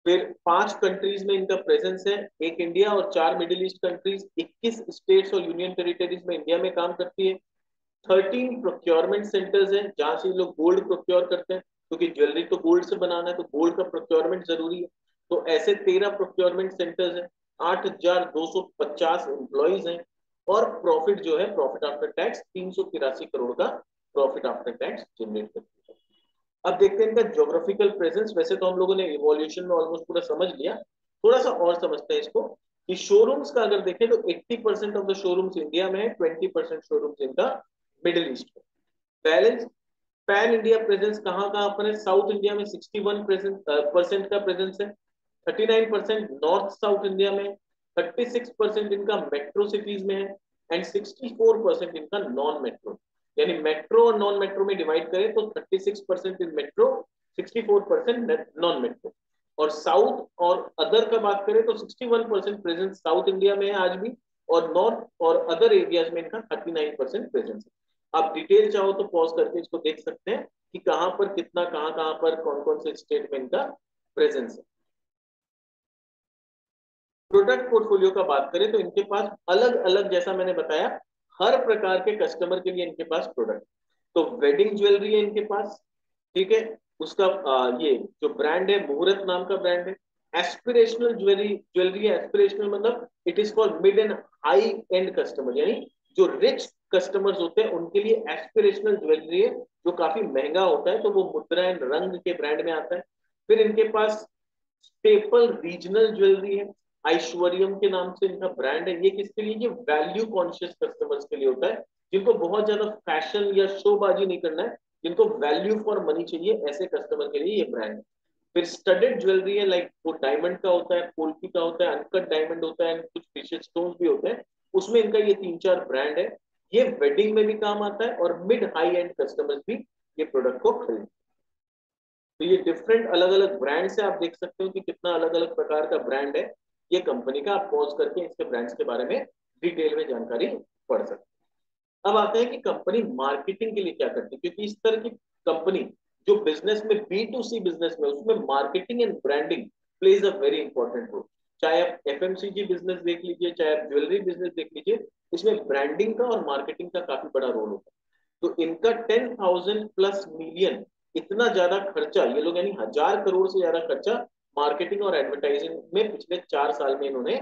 फिर 5 कंट्रीज में इनका प्रेजेंस है, एक इंडिया और 4 मिडिल ईस्ट कंट्रीज, 21 स्टेट्स और यूनियन टेरिटरीज में इंडिया में काम करती है। 13 प्रोक्योरमेंट सेंटर्स हैं जहां से लोग गोल्ड प्रोक्योर करते हैं, क्योंकि ज्वेलरी तो गोल्ड से बनाना है तो गोल्ड का प्रोक्योरमेंट जरूरी है। तो ऐसे 13 प्रोक्योरमेंट सेंटर्स हैं, 8,250 एम्प्लॉइज हैं, और प्रॉफिट जो है, प्रॉफिट आफ्टर टैक्स 383 करोड़ का प्रॉफिट आफ्टर टैक्स जनरेट करती है। अब देखते हैं इनका ज्योग्राफिकल प्रेजेंस। वैसे तो हम लोगों ने इवोल्यूशन में ऑलमोस्ट पूरा समझ लिया, थोड़ा सा और समझते हैं इसको कि शोरूम्स का अगर देखें तो 80% ऑफ द शोरूम्स इंडिया में है, 20% शोरूम्स इनका मिडिल ईस्ट में। बैलेंस पैन इंडिया प्रेजेंस कहाँ कहाँ पर है? साउथ इंडिया में 61% का प्रेजेंस है, 39% नॉर्थ साउथ इंडिया में, 36% इनका मेट्रो सिटीज में है, एंड 64% इनका नॉन मेट्रो। यानी मेट्रो और नॉन मेट्रो में डिवाइड करें तो 36% इन मेट्रो, 64% नॉन मेट्रो। और साउथ और अदर का बात करें तो 61% प्रेजेंस साउथ इंडिया में है आज भी, और नॉर्थ और अदर एरियाज में इनका 39% प्रेजेंस है। आप डिटेल चाहो तो पॉज करके इसको देख सकते हैं कि कहां पर कितना, कहां कहां पर कौन कौन से स्टेट में इनका प्रेजेंस है। प्रोडक्ट पोर्टफोलियो का बात करें तो इनके पास अलग अलग, जैसा मैंने बताया, हर प्रकार के कस्टमर के लिए इनके पास प्रोडक्ट। तो वेडिंग ज्वेलरी है इनके पास, ठीक है, उसका ये जो ब्रांड है मुहूर्त नाम का ब्रांड है। एस्पिरेशनल ज्वेलरी, ज्वेलरी है एस्पिरेशनल, मतलब it is for mid and high and customer, यानी जो रिच कस्टमर्स होते हैं उनके लिए एस्पिरेशनल ज्वेलरी है, जो काफी महंगा होता है, तो वो मुद्रा एंड रंग के ब्रांड में आता है। फिर इनके पास स्टेपल रीजनल ज्वेलरी है, ऐश्वर्यम के नाम से इनका ब्रांड है। ये किसके लिए? ये वैल्यू कॉन्शियस कस्टमर्स के लिए होता है, जिनको बहुत ज्यादा फैशन या शोबाजी नहीं करना है, जिनको वैल्यू फॉर मनी चाहिए, ऐसे कस्टमर के लिए ये ब्रांड है। फिर स्टडेड ज्वेलरी है, लाइक वो डायमंड का होता है, पोल्की का होता है, अनकट डायमंड होता है, कुछ प्रीशियस स्टोन्स भी होते हैं, उसमें इनका ये 3-4 ब्रांड है। ये वेडिंग में भी काम आता है और मिड हाई एंड कस्टमर्स भी ये प्रोडक्ट को खरीदते हैं। तो ये डिफरेंट अलग अलग ब्रांड से आप देख सकते हो कि कितना अलग अलग प्रकार का ब्रांड है ये कंपनी का। आप पॉज करके इसके ब्रांड्स के बारे में डिटेल में जानकारी पढ़ सकते हैं। अब आते हैं कि कंपनी मार्केटिंग के लिए क्या करती है, क्योंकि इस तरह की कंपनी जो बिजनेस में B2C बिजनेस में, उसमें marketing and branding plays a very important role. चाहे आप FMCG बिजनेस देख लीजिए, चाहे आप ज्वेलरी बिजनेस देख लीजिए, इसमें ब्रांडिंग का और मार्केटिंग का काफी बड़ा रोल होता है। तो इनका 10,000+ मिलियन, इतना ज्यादा खर्चा ये लोग, यानी 1,000 करोड़ से ज्यादा खर्चा मार्केटिंग और एडवर्टाइजिंग में पिछले 4 साल में इन्होंने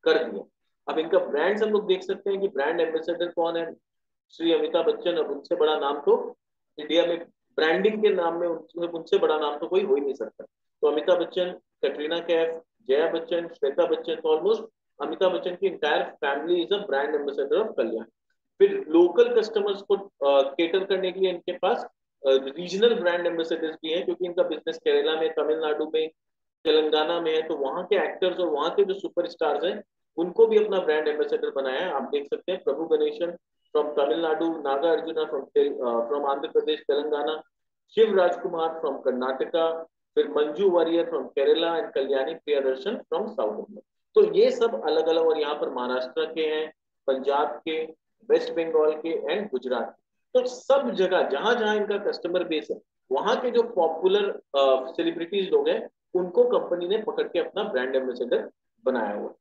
कर दिया। अब इनका ब्रांड्स हम लोग देख सकते हैं कि ब्रांड एम्बेसडर कौन है? श्री अमिताभ बच्चन। अब उनसे बड़ा नाम तो इंडिया में ब्रांडिंग के नाम में उनसे बड़ा नाम तो कोई हो ही नहीं सकता। तो अमिताभ बच्चन, कैटरीना कैफ, जया बच्चन, श्वेता बच्चन, तो ऑलमोस्ट अमिताभ बच्चन की entire family is a brand ambassador of Kalyan. फिर लोकल कस्टमर्स को केटर करने के लिए इनके पास रीजनल ब्रांड एम्बेसडर्स भी हैं, क्योंकि इनका बिजनेस केरला में, तमिलनाडु में, तेलंगाना में है, तो वहां के एक्टर्स और वहां के जो सुपरस्टार्स हैं उनको भी अपना ब्रांड एम्बेसडर बनाया है। आप देख सकते हैं Prabhu Ganesan from Tamil Nadu, Naga Arjuna from Andhra Pradesh Telangana, Shiva Rajkumar from Karnataka, फिर Manju Warrier from Kerala, and Kalyani Priyadarshan from south India. तो ये सब अलग अलग, और यहाँ पर महाराष्ट्र के हैं, पंजाब के, वेस्ट बंगाल के, एंड गुजरात के। तो सब जगह जहां जहां इनका कस्टमर बेस है, वहां के जो पॉपुलर सेलिब्रिटीज लोग हैं उनको कंपनी ने पकड़ के अपना ब्रांड एम्बेसडर बनाया हुआ।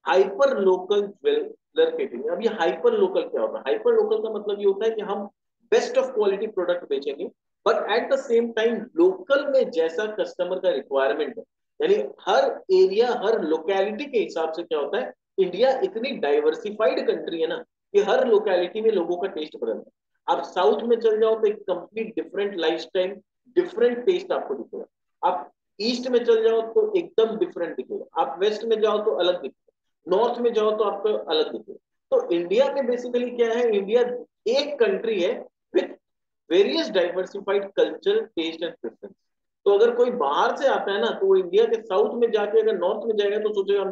हाइपर लोकल ज्वेलर केटिंग। अब ये हाइपर लोकल क्या होता है? हाइपर लोकल का मतलब ये होता है कि हम बेस्ट ऑफ क्वालिटी प्रोडक्ट बेचेंगे, but at the same time local में जैसा कस्टमर का रिक्वायरमेंट है, यानी हर एरिया, हर लोकेलिटी के हिसाब से क्या होता है, इंडिया इतनी डाइवर्सिफाइड कंट्री है ना कि हर लोकेलिटी में लोगों का टेस्ट बदलता है। आप साउथ में चल जाओ तो एक complete different lifestyle, different taste आपको दिखेगा। आप ईस्ट में चल जाओ तो एकदम डिफरेंट दिखेगा, आप वेस्ट में जाओ तो अलग दिखेगा, नॉर्थ में जाओ तो आपको अलग दिखेगा। तो इंडिया में बेसिकली क्या है, इंडिया एक कंट्री है with various diversified culture, taste and preference. तो अगर कोई बाहर से आता है ना, तो वो इंडिया के साउथ में जाके अगर नॉर्थ में जाएगा तो सोचेगा हम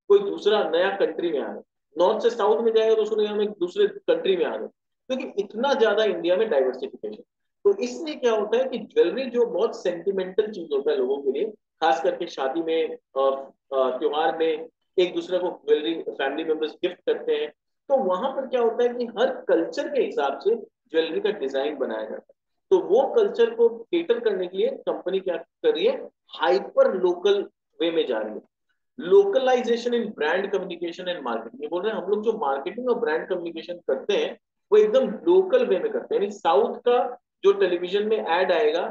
कोई दूसरा नया कंट्री में आ रहे, नॉर्थ से साउथ में जाएगा तो सोचेगा हम एक दूसरे कंट्री में आ रहे, क्योंकि इतना ज्यादा इंडिया में डाइवर्सिफिकेशन। तो इसलिए क्या होता है कि ज्वेलरी जो बहुत सेंटिमेंटल चीज होता है लोगों के लिए, खास करके शादी में और त्योहार में एक दूसरे को ज्वेलरी फैमिली मेंबर्स गिफ्ट करते हैं, तो वहां पर क्या होता है कि हर कल्चर के हिसाब से ज्वेलरी का डिजाइन बनाया जाता है। तो वो कल्चर को केटर करने के लिए कंपनी क्या कर रही है, हाइपर लोकल वे में जा रही है। Localisation in brand communication and marketing, ये बोल रहे हैं हम लोग जो मार्केटिंग और ब्रांड कम्युनिकेशन करते हैं वो एकदम लोकल वे में करते हैं। यानी साउथ का जो टेलीविजन में एड आएगा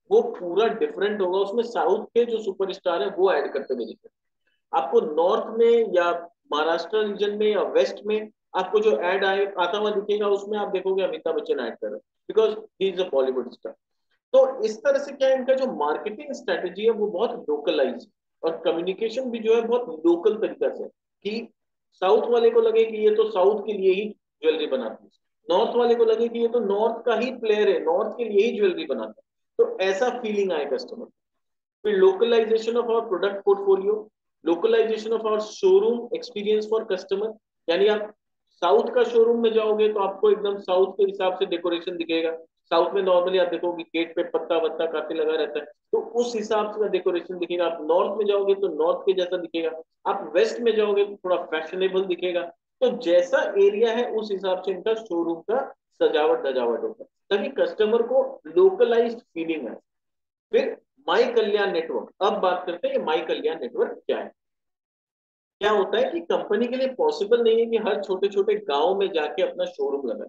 वो पूरा डिफरेंट होगा, उसमें साउथ के जो सुपरस्टार है वो ऐड करते हुए दिखेंगे। आपको नॉर्थ में या महाराष्ट्र रीजन में या वेस्ट में आपको जो एड आए आता हुआ दिखेगा उसमें आप देखोगे अमिताभ बच्चन ऐड कर रहे हैं, because he is a Bollywood star. तो इस तरह से क्या है, इनका जो मार्केटिंग स्ट्रेटेजी है वो बहुत लोकलाइज, और कम्युनिकेशन भी जो है बहुत लोकल तरीका से, कि साउथ वाले को लगे कि ये तो साउथ के लिए ही ज्वेलरी बनाती है, नॉर्थ वाले को लगे कि ये तो नॉर्थ का ही प्लेयर है, नॉर्थ के लिए ही ज्वेलरी बनाता है, तो ऐसा फीलिंग आए कस्टमर। फिर localisation of our product portfolio, localisation of our showroom experience for customer. यानी आप साउथ का शोरूम में जाओगे तो आपको एकदम साउथ के हिसाब से डेकोरेशन दिखेगा। साउथ में नॉर्मली आप देखोगे गेट पे पत्ता वत्ता काफी लगा रहता है, तो उस हिसाब से डेकोरेशन दिखेगा। आप नॉर्थ में जाओगे तो नॉर्थ के जैसा दिखेगा, आप वेस्ट में जाओगे तो थोड़ा फैशनेबल दिखेगा। तो जैसा एरिया है उस हिसाब से इनका शोरूम का सजावट दजावट होता है, ताकि कस्टमर को लोकलाइज्ड फीलिंग आए। फिर माई कल्याण नेटवर्क, अब बात करते हैं माई कल्याण नेटवर्क क्या है। क्या होता है कि कंपनी के लिए पॉसिबल नहीं है कि हर छोटे छोटे गांव में जाके अपना शोरूम लगाए।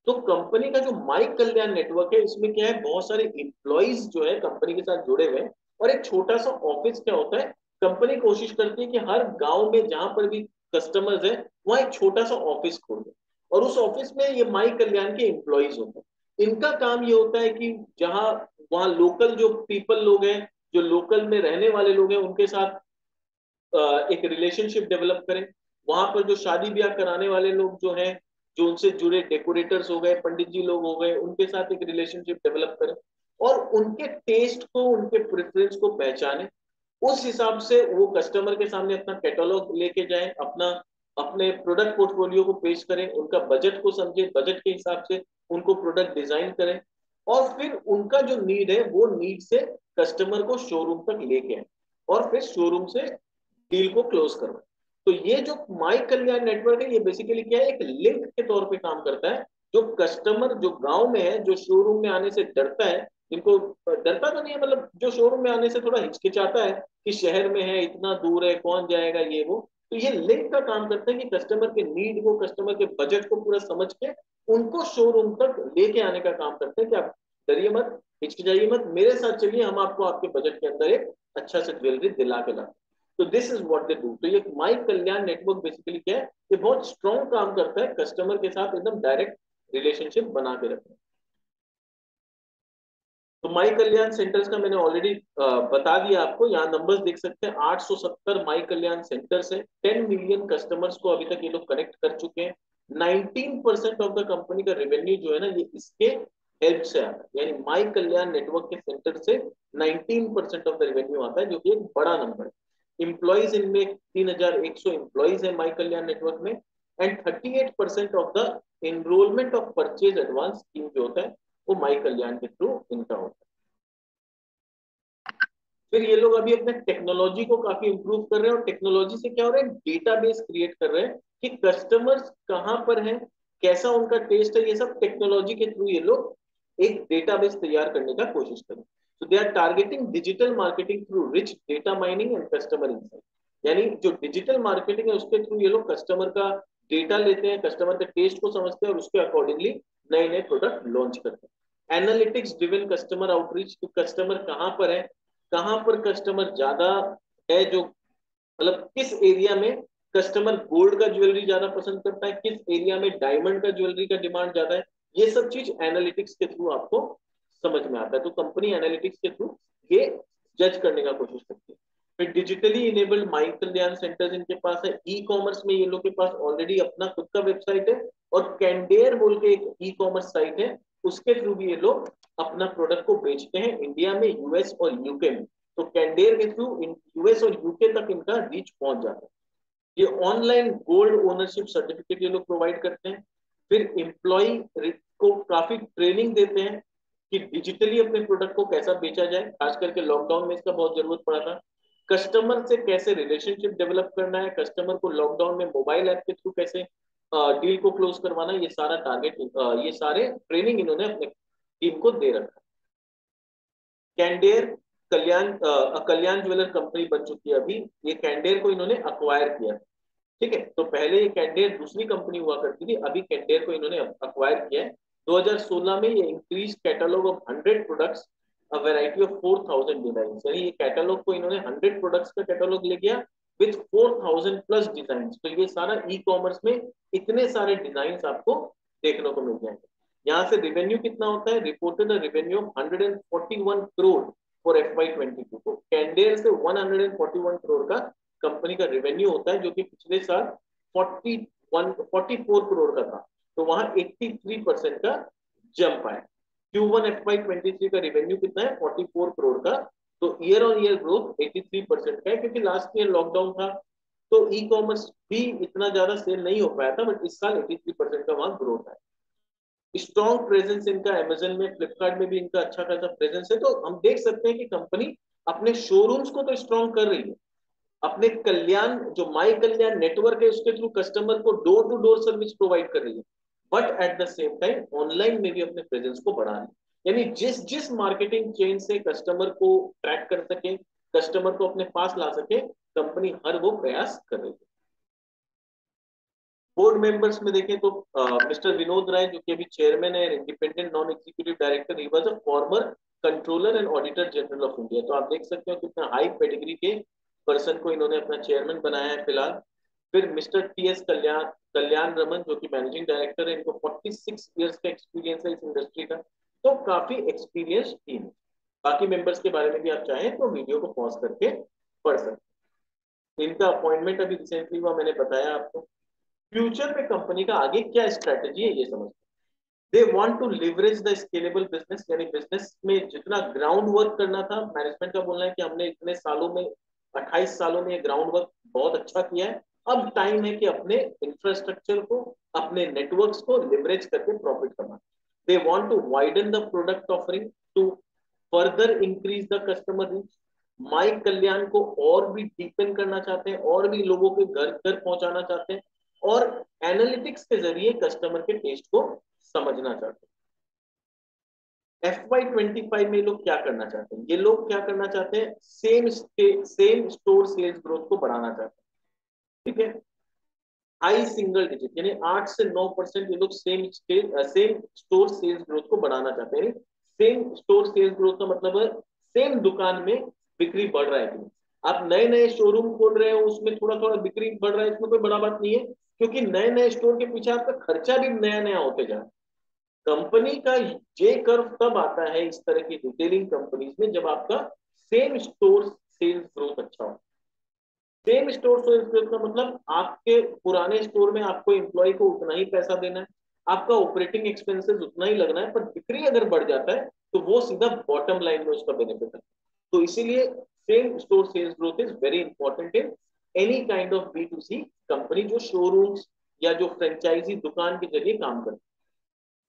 तो कंपनी का जो माई कल्याण नेटवर्क है इसमें क्या है, बहुत सारे एम्प्लॉइज जो है कंपनी के साथ जुड़े हुए हैं, और एक छोटा सा ऑफिस क्या होता है, कंपनी कोशिश करती है कि हर गांव में जहां पर भी कस्टमर्स है वहां एक छोटा सा ऑफिस खोल दे, और उस ऑफिस में ये माई कल्याण के एम्प्लॉइज होते हैं। इनका काम ये होता है कि जहां वहाँ लोकल जो पीपल लोग हैं, जो लोकल में रहने वाले लोग हैं, उनके साथ एक रिलेशनशिप डेवलप करें। वहां पर जो शादी ब्याह कराने वाले लोग जो हैं, जो उनसे जुड़े डेकोरेटर्स हो गए, पंडित जी लोग हो गए, उनके साथ एक रिलेशनशिप डेवलप करें, और उनके टेस्ट को, उनके प्रेफरेंस को पहचाने। उस हिसाब से वो कस्टमर के सामने अपना कैटलॉग लेके जाए, अपना अपने प्रोडक्ट पोर्टफोलियो को पेश करें, उनका बजट को समझे, बजट के हिसाब से उनको प्रोडक्ट डिजाइन करें, और फिर उनका जो नीड है वो नीड से कस्टमर को शोरूम तक लेके आए, और फिर शोरूम से डील को क्लोज करो। तो ये जो माई कल्याण नेटवर्क है ये बेसिकली क्या है, एक लिंक के तौर पे काम करता है। जो कस्टमर जो गांव में है, जो शोरूम में आने से डरता है, जिनको डरता तो नहीं है, मतलब जो शोरूम में आने से थोड़ा हिचकिचाता है कि शहर में है, इतना दूर है, कौन जाएगा ये वो, तो ये लिंक का काम करता है कि कस्टमर के नीड को, कस्टमर के बजट को पूरा समझ के उनको शोरूम तक लेके आने का काम करते हैं कि आप डरिए मत, हिचकिचाइए मत, मेरे साथ चलिए, हम आपको आपके बजट के अंदर एक अच्छा सा ज्वेलरी दिला के लाते। तो this is what they do. तो ये माई कल्याण नेटवर्क बेसिकली क्या है, ये बहुत स्ट्रॉन्ग काम करता है कस्टमर के साथ एकदम डायरेक्ट रिलेशनशिप बना के रखना। तो माई कल्याण सेंटर्स का मैंने ऑलरेडी बता दिया आपको, यहाँ नंबर्स देख सकते हैं, 870 माई कल्याण सेंटर्स है, 10 मिलियन कस्टमर्स को अभी तक ये लोग कनेक्ट कर चुके हैं। 19% ऑफ द कंपनी का रेवेन्यू जो है ना ये इसके हेल्प से आता है, यानी माई कल्याण नेटवर्क के सेंटर से 19% ऑफ द रेवेन्यू आता है, जो कि एक बड़ा नंबर है। इम्प्लॉइज इनमें 3100 इम्प्लॉइज है माई कल्याण नेटवर्क में, and 38% of the enrolment of purchase advance scheme जो होता है वो माई कल्याण के थ्रू इनका होता है। फिर ये लोग अभी अपने टेक्नोलॉजी को काफी इंप्रूव कर रहे हैं, और टेक्नोलॉजी से क्या हो रहा है, डेटाबेस क्रिएट कर रहे हैं कि कस्टमर्स कहाँ पर हैं, कैसा उनका टेस्ट है, ये सब टेक्नोलॉजी के थ्रू ये लोग एक डेटाबेस तैयार करने का कोशिश करें। तो they are targeting digital marketing through rich data mining and customer insight. यानी जो डिजिटल मार्केटिंग है उसके थ्रू ये लोग कस्टमर का डेटा लेते हैं, कस्टमर के टेस्ट को समझते हैं, और उसके अकॉर्डिंगली नए नए प्रोडक्ट लॉन्च करते हैं। एनालिटिक्स ड्रिवन कस्टमर आउटरीच, तो कस्टमर कहाँ पर है, कहाँ पर कस्टमर ज्यादा है, जो मतलब किस एरिया में कस्टमर गोल्ड का ज्वेलरी ज्यादा पसंद करता है, किस एरिया में डायमंड का ज्वेलरी का डिमांड ज्यादा है, ये सब चीज एनालिटिक्स के थ्रू आपको समझ में आता है। तो कंपनी एनालिटिक्स के थ्रू ये जज करने का कोशिश करती है। फिर डिजिटली इनेबल्ड माई कल्याण सेंटर्स इनके पास है। ई कॉमर्स में ये लोग के पास ऑलरेडी अपना खुद का वेबसाइट है, और कैंडेयर बोल के एक ई कॉमर्स साइट है, उसके थ्रू भी ये लोग अपना प्रोडक्ट को बेचते हैं इंडिया में, यूएस और यूके में। तो कैंडेर के थ्रू यूएस और यूके तक इनका रीच पहुंच जाता है। ये ऑनलाइन गोल्ड ओनरशिप सर्टिफिकेट ये लोग प्रोवाइड करते हैं। फिर एम्प्लॉय को काफी ट्रेनिंग देते हैं कि डिजिटली अपने प्रोडक्ट को कैसा बेचा जाए, खास करके लॉकडाउन में इसका बहुत जरूरत पड़ा था। कस्टमर से कैसे रिलेशनशिप डेवलप करना है, कस्टमर को लॉकडाउन में मोबाइल ऐप के थ्रू कैसे डील को क्लोज करवाना, ये सारा टारगेट, ये सारे ट्रेनिंग इन्होंने अपने टीम को दे रखा। कैंडेर कल्याण ज्वेलर कंपनी बन चुकी है अभी। ये कैंडेर को इन्होंने अक्वायर किया, ठीक है। तो पहले ये कैंडेर दूसरी कंपनी हुआ करती थी, अभी कैंडेर को इन्होंने अक्वायर किया है। 2016 में ये increase catalogue of 100 products, a variety of 4000 design, यानी ये कैटलॉग को इन्होंने 100 प्रोडक्ट्स का कैटलॉग ले गया विथ 4000 प्लस डिजाइन। तो ये सारा ई कॉमर्स में इतने सारे डिजाइन आपको देखने को मिल जाएंगे। यहाँ से रिवेन्यू कितना होता है, reported revenue of 141 crore for FY22। तो कैंडेर से 141 करोड़ का कंपनी का रेवेन्यू होता है, जो कि पिछले साल 44 करोड़ का था। तो वहां 83% का जंप आया। Q1 FY23 का रेवेन्यू कितना है, 44 करोड़ का। तो ईयर ऑन ईयर ग्रोथ 83% का है, क्योंकि लास्ट ईयर लॉकडाउन था तो ई कॉमर्स भी इतना ज्यादा सेल नहीं हो पाया था, बट इस साल 83% का वहां ग्रोथ है। स्ट्रॉन्ग प्रेजेंस इनका अमेजन में, फ्लिपकार्ट में भी इनका अच्छा खासा प्रेजेंस है। तो हम देख सकते हैं कि कंपनी अपने शोरूम्स को तो स्ट्रॉन्ग कर रही है, अपने कल्याण जो माई कल्याण नेटवर्क है उसके थ्रू कस्टमर को door to door service provide कर रही है, but at the same time online में भी अपने प्रेजेंस को बढ़ा रही है। यानी जिस जिस मार्केटिंग चेन से कस्टमर को ट्रैक कर सके, कस्टमर को अपने पास ला सके, कंपनी हर वो प्रयास कर रही है। बोर्ड मेंबर्स में देखें तो मिस्टर विनोद राय, जो कि अभी चेयरमैन है, independent non executive director, he was a former controller and auditor general of India. तो आप देख सकते हो कितना हाई पेडिग्री के पर्सन को इन्होंने अपना चेयरमैन बनाया है फिलहाल। फिर मिस्टर TS कल्याण रमन, जो कि मैनेजिंग डायरेक्टर है, इनको 46 इयर्स का एक्सपीरियंस है इस इंडस्ट्री का। तो काफी एक्सपीरियंस टीम। बाकी मेंबर्स के बारे में भी आप चाहें तो वीडियो को पॉज करके पढ़ सकते हैं। इनका अपॉइंटमेंट अभी रिसेंटली हुआ, मैंने बताया आपको। फ्यूचर में कंपनी का आगे क्या स्ट्रेटेजी है ये समझते हैं। They want to leverage the scalable business, यानी बिजनेस में जितना ग्राउंड वर्क करना था, मैनेजमेंट का बोलना है कि हमने इतने सालों में, 28 सालों में ग्राउंड वर्क बहुत अच्छा किया है। अब टाइम है कि अपने इंफ्रास्ट्रक्चर को, अपने नेटवर्क्स को लिवरेज करके प्रॉफिट कमाना। They want to widen the product offering to further increase the customer reach. My Kalyan को और भी डीपन करना चाहते हैं, और भी लोगों के घर घर पहुंचाना चाहते हैं, और एनालिटिक्स के जरिए कस्टमर के टेस्ट को समझना चाहते हैं। FY25 में लोग क्या करना चाहते हैं, ये लोग क्या करना चाहते हैं, सेम स्टोर सेल्स ग्रोथ को बढ़ाना चाहते हैं, ठीक है। हाई सिंगल डिजिट यानी 8 से 9% ये लोग सेम स्टोर सेल्स ग्रोथ को बढ़ाना चाहते हैं। सेम स्टोर सेल्स ग्रोथ का मतलब है सेम दुकान में बिक्री बढ़ रहा है कि नहीं। आप नए नए शोरूम खोल रहे हो, उसमें थोड़ा थोड़ा बिक्री बढ़ रहा है, इसमें कोई बड़ा बात नहीं है, क्योंकि नए नए स्टोर के पीछे आपका खर्चा भी नया नया होते जा रहा है। कंपनी का जे कर्व तब आता है इस तरह की रिटेलिंग कंपनीज में, जब आपका सेम स्टोर सेल्स ग्रोथ अच्छा हो। सेम स्टोर सेल्स ग्रोथ का मतलब आपके पुराने स्टोर में आपको एम्प्लॉय को उतना ही पैसा देना है, आपका ऑपरेटिंग एक्सपेंसेस उतना ही लगना है, पर बिक्री अगर बढ़ जाता है तो वो सीधा बॉटम लाइन में उसका बेनिफिट है। तो इसीलिए same store sales growth is very important in any kind of B2C company, जो शोरूम्स या जो फ्रेंचाइजी दुकान के जरिए काम करती है।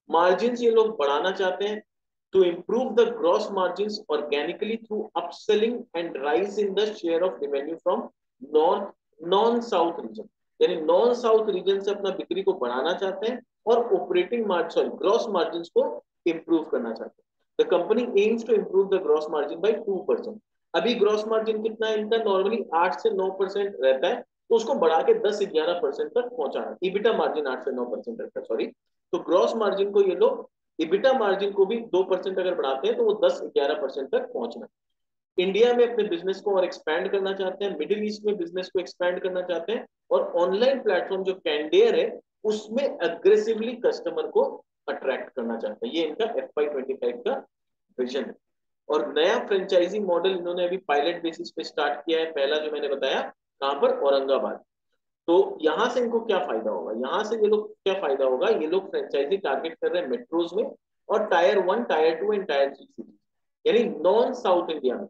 मार्जिन ये लोग बढ़ाना चाहते हैं to improve the gross margins organically through upselling and rise in the share of revenue from non south region, यानी नॉन साउथ रीजन से अपना बिक्री को बढ़ाना चाहते हैं, और ऑपरेटिंग मार्जिन, ग्रॉस मार्जिन को इंप्रूव करना चाहते हैं। The company aims to improve the gross margin by 2%। अभी ग्रॉस मार्जिन कितना है इनका, नॉर्मली 8 से 9% रहता है, तो उसको बढ़ा के 10-11% तक पहुंचाना। ईबिटा मार्जिन 8 से 9% रहता है, सॉरी। तो ग्रॉस मार्जिन को ये लोग, ईबिटा मार्जिन को भी 2% अगर बढ़ाते हैं तो वो 10-11% तक पहुंचना। इंडिया में अपने बिजनेस को और एक्सपैंड करना चाहते हैं, मिडिल ईस्ट में बिजनेस को एक्सपैंड करना चाहते हैं, और ऑनलाइन प्लेटफॉर्म जो कैंडेयर है उसमें अग्रेसिवली कस्टमर को अट्रैक्ट करना चाहते हैं। ये इनका FY25 का विजन है। और नया फ्रेंचाइजी मॉडल इन्होंने अभी पायलट बेसिस पे स्टार्ट किया है। पहला जो मैंने बताया कहां पर, औरंगाबाद। तो यहां से इनको क्या फायदा होगा, यहाँ से ये लोग क्या फायदा होगा, ये लोग फ्रेंचाइजी टारगेट कर रहे हैं मेट्रोज में, और tyre 1, tyre 2 and tyre 3 cities, यानी नॉन साउथ इंडिया में।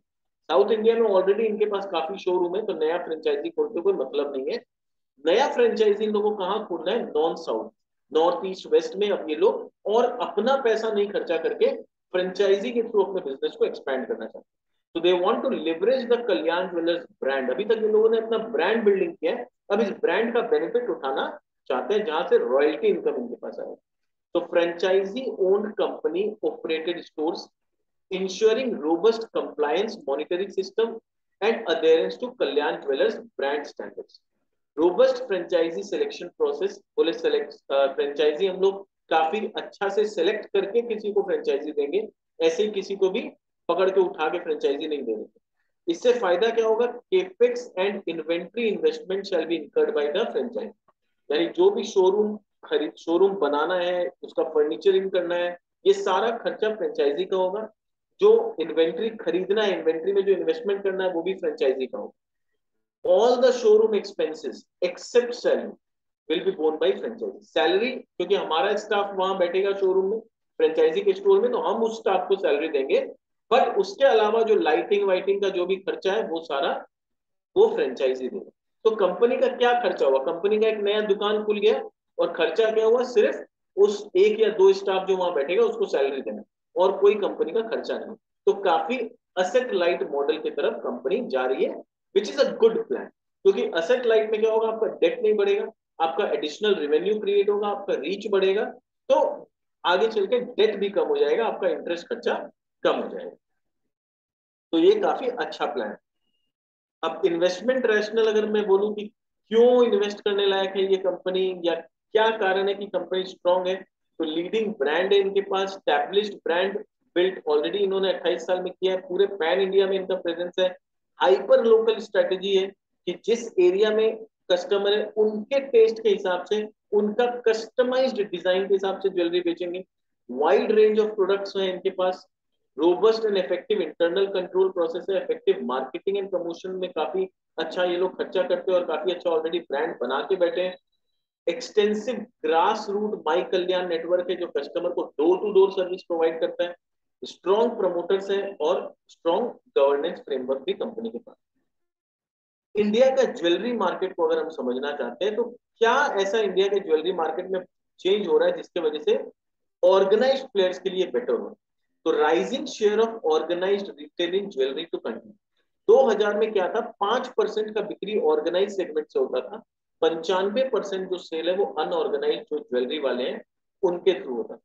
साउथ इंडिया में ऑलरेडी इनके पास काफी शोरूम है, तो नया फ्रेंचाइजी खोलते कोई मतलब नहीं है। नया फ्रेंचाइजी इन लोगों को कहाँ खोलना है? North south, north east west में। अब ये लोग और अपना पैसा नहीं खर्चा करके फ्रेंचाइजी के थ्रू अपने बिजनेस को एक्सपैंड करना चाहते हैं। तो they want to leverage the Kalyan Jewellers brand. अभी तक इन लोगों ने अपना ब्रांड बिल्डिंग किया है, अब इस ब्रांड का बेनिफिट उठाना चाहते हैं, जहां से रॉयल्टी इनकम इनके पास आए। तो franchisee owned company operated stores ensuring robust compliance monitoring system and adherence to Kalyan Jewellers brand standards. Robust franchisee selection process, बोले सेलेक्ट फ्रेंचाइजी हम लोग काफी अच्छा से सिलेक्ट करके किसी को फ्रेंचाइजी देंगे, ऐसे ही किसी को भी पकड़ के उठा के फ्रेंचाइजी नहीं देंगे। इससे फायदा क्या होगा? Capex and inventory investment shall be incurred by the franchisee, यानी जो भी शोरूम बनाना है, उसका फर्नीचरिंग करना है, ये सारा खर्चा फ्रेंचाइजी का होगा। जो इन्वेंट्री खरीदना है, इन्वेंट्री में जो इन्वेस्टमेंट करना है, वो भी फ्रेंचाइजी का होगा। All the showroom expenses except salary will be borne by franchisee. Salary, क्योंकि हमारा स्टाफ वहां बैठेगा शोरूम में, फ्रेंचाइजी के स्टोर में, तो हम उस स्टाफ को सैलरी देंगे, बट उसके अलावा जो लाइटिंग वाइटिंग का जो भी खर्चा है, वो सारा वो फ्रेंचाइजी देगा। तो कंपनी का क्या खर्चा हुआ? कंपनी का एक नया दुकान खुल गया और खर्चा क्या हुआ? सिर्फ उस एक या दो स्टाफ जो वहां बैठेगा उसको सैलरी देना, और कोई कंपनी का खर्चा नहीं। तो काफी असेट लाइट मॉडल की तरफ कंपनी जा रही है, which is a good plan. क्योंकि असेट लाइट में क्या होगा? आपका डेट नहीं बढ़ेगा, आपका एडिशनल रेवेन्यू क्रिएट होगा, आपका रीच बढ़ेगा, तो आगे चल के डेट भी कम हो जाएगा, आपका इंटरेस्ट खर्चा कम हो जाएगा। तो ये काफी अच्छा प्लान है। अब इन्वेस्टमेंट रैशनल अगर मैं बोलूं कि क्यों इन्वेस्ट करने लायक है ये कंपनी, या क्या कारण है कि कंपनी स्ट्रांग है, तो लीडिंग ब्रांड है इनके पास, स्टैब्लिश्ड ब्रांड बिल्ट ऑलरेडी इन्होंने 28 साल में किया है, पूरे पैन इंडिया में इनका प्रेजेंस है। हाइपर लोकल स्ट्रेटेजी है कि जिस एरिया में कस्टमर है, उनके टेस्ट के हिसाब से, उनका कस्टमाइज्ड डिजाइन के हिसाब से ज्वेलरी बेचेंगे। वाइड रेंज ऑफ प्रोडक्ट्स हैं इनके पास। Robust and effective internal control process है। इफेक्टिव मार्केटिंग एंड प्रमोशन में काफी अच्छा ये लोग खर्चा करते हैं और काफी अच्छा ऑलरेडी ब्रांड बना के बैठे हैं। Extensive grass root my Kalyan network है, जो कस्टमर को door to door service provide करता है। स्ट्रॉन्ग प्रमोटर्स है और स्ट्रॉन्ग गवर्नेंस फ्रेमवर्क भी कंपनी के पास। इंडिया का ज्वेलरी मार्केट को अगर हम समझना चाहते हैं, तो क्या ऐसा इंडिया के ज्वेलरी मार्केट में चेंज हो रहा है जिसके वजह से ऑर्गेनाइज्ड प्लेयर्स के लिए बेटर हो? तो rising share of organised retail in jewellery to continue. 2000 में क्या था? 5% का बिक्री ऑर्गेनाइज सेगमेंट से होता था, 95% जो सेल है वो अनऑर्गेनाइज जो ज्वेलरी वाले हैं उनके थ्रू होता था।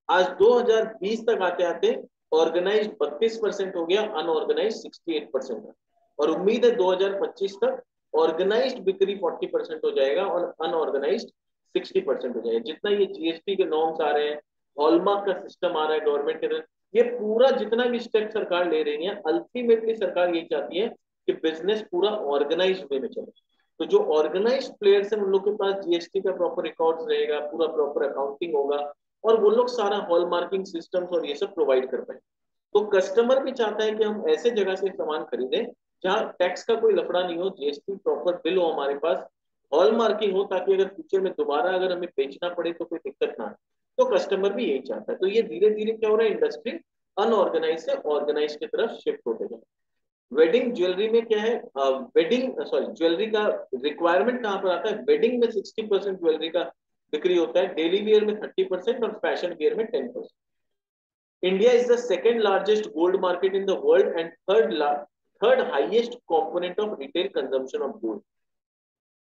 आज 2020 तक आते आते ऑर्गेनाइज 32% हो गया, अनऑर्गेनाइज 68% है, और उम्मीद है 2025 तक ऑर्गेनाइज्ड बिक्री 40% हो जाएगा और अनऑर्गेनाइज्ड 60% हो जाएगा। जितना ये जीएसटी के नॉर्म्स आ रहे हैं, हॉलमार्क का सिस्टम आ रहा है गवर्नमेंट के तरफ, ये पूरा जितना भी स्टेप सरकार ले रही है, अल्टीमेटली सरकार यही चाहती है कि बिजनेस पूरा ऑर्गेनाइज वे में चले। तो जो ऑर्गेनाइज प्लेयर्स हैं, उन लोग के पास जीएसटी का प्रॉपर रिकॉर्ड रहेगा, पूरा प्रॉपर अकाउंटिंग होगा, और वो लोग सारा हॉलमार्किंग सिस्टम्स और ये सब प्रोवाइड कर पाए। तो कस्टमर भी चाहता है कि हम ऐसे जगह से सामान खरीदें जहां टैक्स का कोई लफड़ा नहीं हो, जीएसटी प्रॉपर बिल हो हमारे पास, हॉलमार्किंग हो, ताकि अगर फ्यूचर में दोबारा अगर हमें बेचना पड़े तो कोई दिक्कत ना आए। तो कस्टमर भी यही चाहता है। तो ये धीरे धीरे क्या हो रहा है? इंडस्ट्री अनऑर्गेनाइज से ऑर्गेनाइज की तरफ शिफ्ट होते जाए। वेडिंग ज्वेलरी में क्या है? वेडिंग सॉरी ज्वेलरी का रिक्वायरमेंट कहां पर आता है? वेडिंग में 60% ज्वेलरी का बिक्री होता है, डेली वियर में 30% और फैशन वियर में 10%। India is the second largest gold market in the world and third highest component of retail consumption of gold.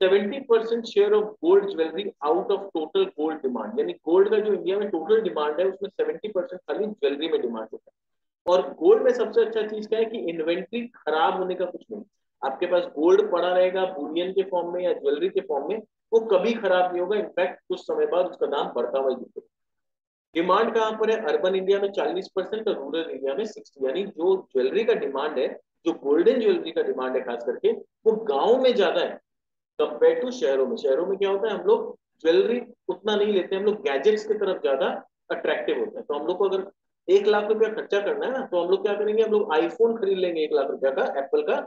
70% share of gold jewellery out of total gold demand, यानी gold का जो India में total demand है उसमें 70% खाली jewellery में demand होता है। और गोल्ड में सबसे अच्छा चीज क्या है कि इन्वेंट्री खराब होने का कुछ नहीं। आपके पास गोल्ड पड़ा रहेगा बुलियन के फॉर्म में या ज्वेलरी के फॉर्म में, वो कभी खराब नहीं होगा, इनफैक्ट कुछ समय बाद उसका दाम बढ़ता हुआ दिखेगा। डिमांड कहां पर है? अर्बन इंडिया में 40% और रूरल इंडिया में 60%, यानी जो ज्वेलरी का डिमांड है, जो गोल्डन ज्वेलरी का डिमांड है खास करके, वो गांव में ज्यादा है कंपेयर टू शहरों में। शहरों में क्या होता है? हम लोग ज्वेलरी उतना नहीं लेते, हम लोग गैजेट्स की तरफ ज्यादा अट्रैक्टिव होते हैं। तो हम लोग को अगर 1 लाख रुपया खर्चा करना है ना, तो हम लोग क्या करेंगे? हम लोग आईफोन खरीद लेंगे 1 लाख रुपया का, एप्पल का।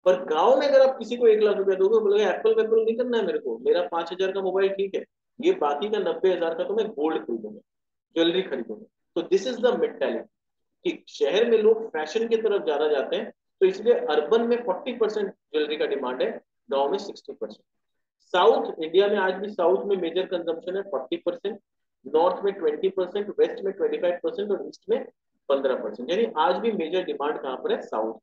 पर गांव में अगर आप किसी को 1 लाख रुपया दोगे, बोलोगे एप्पल वेप्पल नहीं करना है मेरे को, मेरा 5,000 का मोबाइल ठीक है, ये बाकी का 90,000 का तो मैं गोल्ड खरीदूंगा, ज्वेलरी खरीदूंगा। तो दिस इज द मेंटालिटी कि शहर में लोग फैशन की तरफ ज्यादा जाते हैं, तो इसलिए अर्बन में 40% ज्वेलरी का डिमांड है, गांव में 60%। साउथ इंडिया में आज भी साउथ में मेजर कंजम्पशन है 40%, नॉर्थ में 20%, वेस्ट में 25% और ईस्ट में 15%, यानी आज भी मेजर डिमांड कहां पर है, साउथ।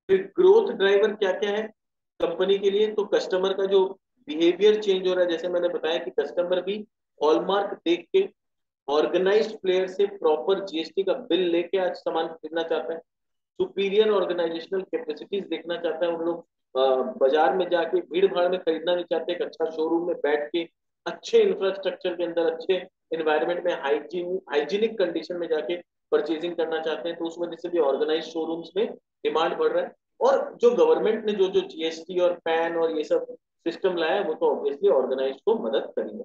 फिर ग्रोथ ड्राइवर क्या क्या है कंपनी के लिए, तो कस्टमर का जो बिहेवियर चेंज हो रहा है, जैसे मैंने बताया कि कस्टमर भी हॉलमार्क देख के ऑर्गेनाइज्ड प्लेयर से प्रॉपर जीएसटी का बिल लेके आज सामान खरीदना चाहता है, सुपीरियर ऑर्गेनाइजेशनल कैपेसिटीज देखना चाहता है उन लोग, बाजार में जाके भीड़ भाड़ में खरीदना नहीं चाहते, एक अच्छा शोरूम में बैठ के अच्छे इंफ्रास्ट्रक्चर के अंदर अच्छे एनवायरनमेंट में हाइजीनिक कंडीशन में जाके परचेजिंग करना चाहते हैं, तो उस वजह से भी ऑर्गेनाइज शोरूम्स में डिमांड बढ़ रहा है। और जो गवर्नमेंट ने जो जो जीएसटी और पैन और ये सब सिस्टम लाया है वो तो ऑब्वियसली ऑर्गेनाइज को मदद करेंगे।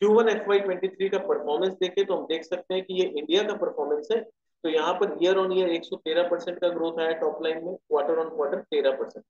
Q1 FY23 का परफॉर्मेंस देखें तो हम देख सकते हैं कि ये इंडिया का परफॉर्मेंस है, तो यहाँ पर ईयर ऑन ईयर 113% का ग्रोथ आया टॉप लाइन में, क्वार्टर ऑन क्वार्टर 13%।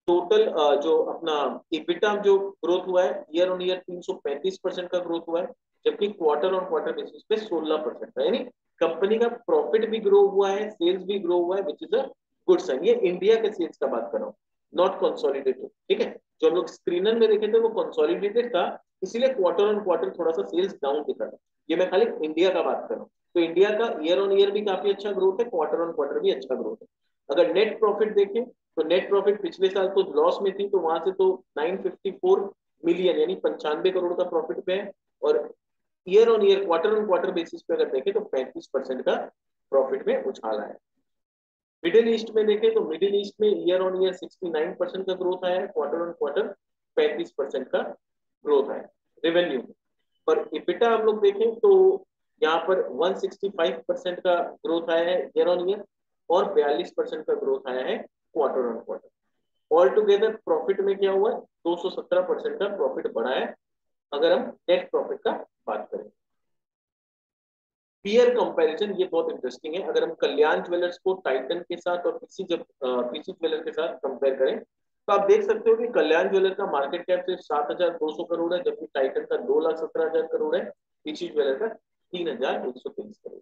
टोटल जो अपना इबिटा जो ग्रोथ हुआ है ईयर ऑन ईयर 335% का ग्रोथ हुआ है, जबकि क्वार्टर ऑन क्वार्टर बेसिस पे 16% का, यानी कंपनी का प्रॉफिट भी ग्रो हुआ है, सेल्स भी ग्रो हुआ है, which is a good sign. ये इंडिया के सेल्स का बात कर रहा हूँ, नॉट कंसोलिडेटेड, ठीक है। जो हम लोग स्क्रीनर में देखे थे वो कंसोलिडेटेड था, इसीलिए क्वार्टर ऑन क्वार्टर थोड़ा सा सेल्स डाउन दिखा था। ये मैं खाली इंडिया का बात कर रहा हूँ, तो इंडिया का ईयर ऑन ईयर भी काफी अच्छा ग्रोथ है, क्वार्टर ऑन क्वार्टर भी अच्छा ग्रोथ है। अगर नेट प्रॉफिट देखें तो नेट प्रॉफिट पिछले साल तो लॉस में थी, तो वहां से तो 954 मिलियन यानी 95 करोड़ का प्रॉफिट पे है, और ईयर ऑन क्वार्टर बेसिस पे अगर देखें तो 35% का प्रॉफिट में उछाल आया। मिडिल ईस्ट में देखें तो मिडिल ईस्ट में ईयर ऑन ईयर 69% का ग्रोथ आया है, क्वार्टर ऑन क्वार्टर 35% का ग्रोथ आया रेवेन्यू। पर इपिटा हम लोग देखें तो यहाँ पर 165% का ग्रोथ आया है ईयर ऑन ईयर, और 42% का ग्रोथ आया है quarter on quarter. All together profit में क्या हुआ है, 217% का प्रॉफिट बढ़ा है अगर हम नेट प्रॉफिट का बात करें। पीयर कंपैरिजन ये बहुत इंटरेस्टिंग है, अगर हम कल्याण ज्वेलर्स को टाइटन के साथ और पीसी ज्वेलर के साथ कंपेयर करें तो आप देख सकते हो कि कल्याण ज्वेलर का मार्केट कैप सिर्फ 7,200 करोड़ है, जबकि टाइटन का 2,17,000 करोड़ है, पीसी ज्वेलर का 3,123 करोड़।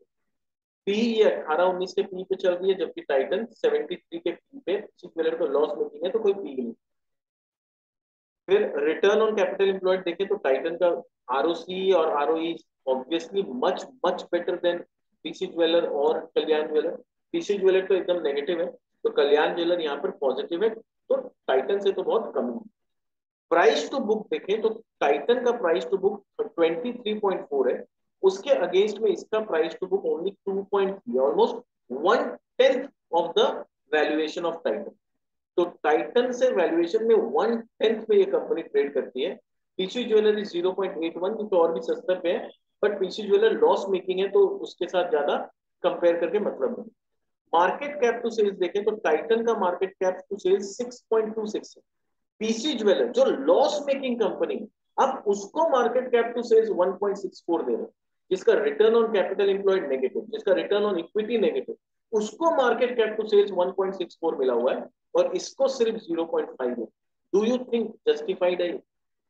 पी ये 18-19 के पी पे चल रही है, जबकि टाइटन 73 के पी पे, पीसी ज्वेलर को लॉस मेकिंग है तो कोई पी नहीं। फिर रिटर्न ऑन कैपिटल एम्प्लॉयड देखें तो टाइटन का आरओसी और ROE obviously much much better than PC jeweller और कल्याण ज्वेलर। पीसी ज्वेलर तो एकदम नेगेटिव है, तो कल्याण ज्वेलर यहाँ पर पॉजिटिव है, तो टाइटन से तो बहुत कम है। प्राइस टू बुक देखें तो टाइटन का प्राइस टू बुक 23.4 है, उसके अगेंस्ट में इसका price to book only 2.3, almost 1/10 of the valuation of Titan. तो टाइटन से वैल्यूएशन में 1/10 में ये कंपनी ट्रेड करती है। पीसी ज्वेलर 0.81 तो और भी सस्ता पे है, but PC jeweller loss making है, तो उसके साथ ज्यादा कंपेयर करके मतलब नहीं। मार्केट कैप टू सेल्स देखें तो टाइटन का मार्केट कैप टू सेल्स 6.26 है, पीसी ज्वेलर जो लॉस मेकिंग कंपनी है अब उसको मार्केट कैप टू सेल्स 1.64 दे रहे हैं, जिसका return on capital employed negative, जिसका रिटर्न ऑन इक्विटी नेगेटिव, उसको मार्केट कैप टू सेल्स 1.64 मिला हुआ है और इसको सिर्फ 0.5 है। डू यू थिंक जस्टिफाइड है?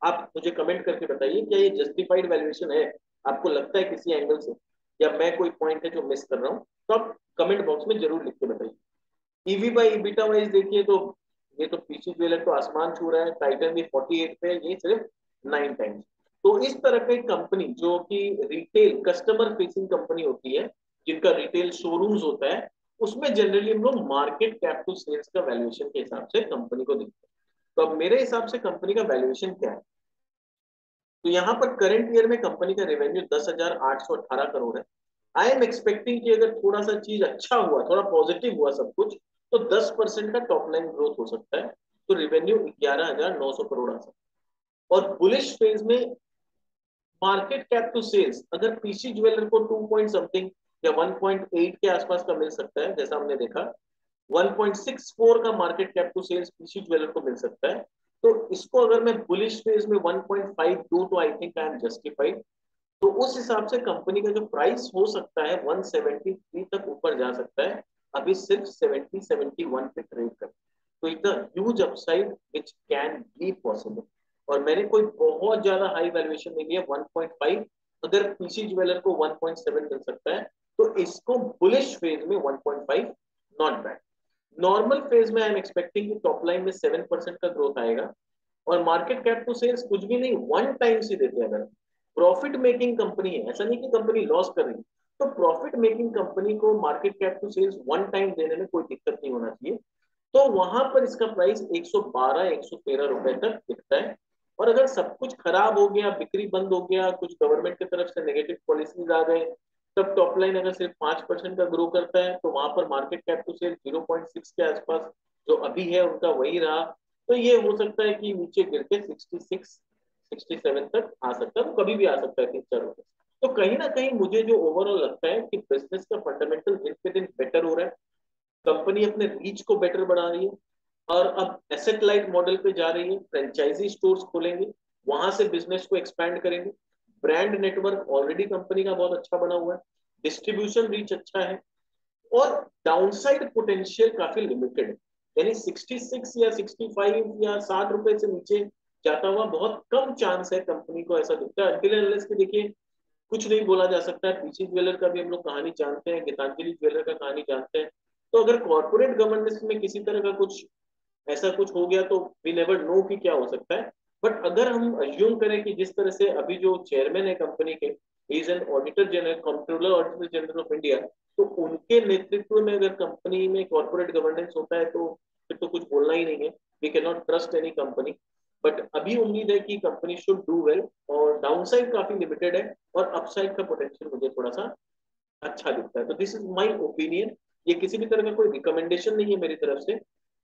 आप मुझे कमेंट करके बताइए, क्या ये जस्टिफाइड वैल्यूएशन है आपको लगता है किसी एंगल से, या मैं कोई पॉइंट है जो मिस कर रहा हूँ, तो आप कमेंट बॉक्स में जरूर लिख के बताइए। ईवी बाई ईबिटा वाइज देखिए तो ये तो पीसी ज्वेलर तो आसमान छू रहा है, टाइटन भी 48 पे है, ये सिर्फ 9 टाइम्स। तो इस तरह की कंपनी जो कि रिटेल कस्टमर फेसिंग कंपनी होती है, जिनका रिटेल शोरूम्स होता है, उसमें जनरली हम लोग मार्केट कैप टू सेल्स का वैल्यूएशन के हिसाब से कंपनी को देखते हैं। तो अब मेरे हिसाब से कंपनी का वैल्यूएशन क्या है, तो यहाँ पर करंट ईयर में कंपनी का रेवेन्यू 10,818 करोड़ है। आई एम एक्सपेक्टिंग कि अगर थोड़ा सा चीज अच्छा हुआ, थोड़ा पॉजिटिव हुआ सब कुछ, तो 10% का टॉप लाइन ग्रोथ हो सकता है, तो रेवेन्यू 11,900 करोड़ आ सकता है। और बुलिश फेज में मार्केट कैप टू सेल्स अगर पीसी ज्वेलर को 2 पॉइंट समथिंग या 1.8 के आसपास का मिल सकता है, जैसा हमने देखा 1.64 का market cap to sales PC Jeweller को मिल सकता है, तो इसको अगर मैं बुलिश फेज में 1.52, तो I think I am justified. तो उस हिसाब से कंपनी का जो प्राइस हो सकता है 173 तक ऊपर जा सकता है, अभी सिर्फ 70-71 पे ट्रेड कर, तो it's a huge upside which can be possible. और मैंने कोई बहुत ज्यादा हाई वैल्यूएशन नहीं लिया, 1.5। अगर पीसी ज्वेलर को 1.7 मिल सकता है तो इसको बुलिश फेज में 1.5 नॉट बैड। नॉर्मल फेज में आई एम एक्सपेक्टिंग कि टॉप लाइन में 7% का ग्रोथ आएगा, और मार्केट कैप टू सेल्स कुछ भी नहीं, 1 टाइम्स ही देते हैं। अगर प्रॉफिट मेकिंग कंपनी है, ऐसा नहीं कि कंपनी लॉस कर रही है, तो प्रॉफिट मेकिंग कंपनी को market cap to sales 1 time देने में कोई दिक्कत नहीं होना चाहिए। तो वहां पर इसका प्राइस 112 113 रुपए तक दिखता है। और अगर सब कुछ खराब हो गया, बिक्री बंद हो गया, कुछ गवर्नमेंट की तरफ से नेगेटिव पॉलिसीज आ गए, तब टॉप लाइन अगर सिर्फ 5% का ग्रो करता है, तो वहां पर मार्केट कैप टू सेल 0.6 के आसपास जो अभी है उनका वही रहा, तो ये हो सकता है कि नीचे गिर के 66 67 तक आ सकता है, वो कभी भी आ सकता है 3-4 रुपए। तो कहीं ना कहीं मुझे जो ओवरऑल लगता है कि बिजनेस का फंडामेंटल दिन पे दिन बेटर हो रहा है, कंपनी अपने रीच को बेटर बना रही है, और अब एसेट लाइट मॉडल पे जा रही है, फ्रेंचाइजी स्टोर्स खोलेंगे, वहां से बिजनेस को एक्सपैंड करेंगे। ब्रांड नेटवर्क ऑलरेडी कंपनी का बहुत अच्छा बना हुआ है, डिस्ट्रीब्यूशन रीच अच्छा है, और डाउनसाइड पोटेंशियल काफी लिमिटेड है। यानी 66 या 65 या 60 रुपए से नीचे जाता हुआ बहुत कम चांस है कंपनी को, ऐसा दिखता है। अनटिल अनलेस कि देखिए, कुछ नहीं बोला जा सकता है, पीसी ज्वेलर का भी हम लोग कहानी जानते हैं, गीतांजलि ज्वेलर का कहानी जानते हैं। तो अगर कॉर्पोरेट गवर्नेंस में किसी तरह का कुछ ऐसा कुछ हो गया तो वी नेवर नो कि क्या हो सकता है। बट अगर हम अज्यूम करें कि जिस तरह से अभी जो चेयरमैन है कंपनी के, is an auditor general, controller auditor general of India, तो उनके नेतृत्व में अगर कंपनी में कॉर्पोरेट गवर्नेंस होता है तो फिर तो कुछ बोलना ही नहीं है। We can not trust any company. But अभी उम्मीद है कि कंपनी शुड डू वेल, और डाउनसाइड काफी लिमिटेड है, और अपसाइड का पोटेंशियल मुझे थोड़ा सा अच्छा दिखता है। तो दिस इज माई ओपिनियन। ये किसी भी तरह का कोई रिकमेंडेशन नहीं है मेरी तरफ से।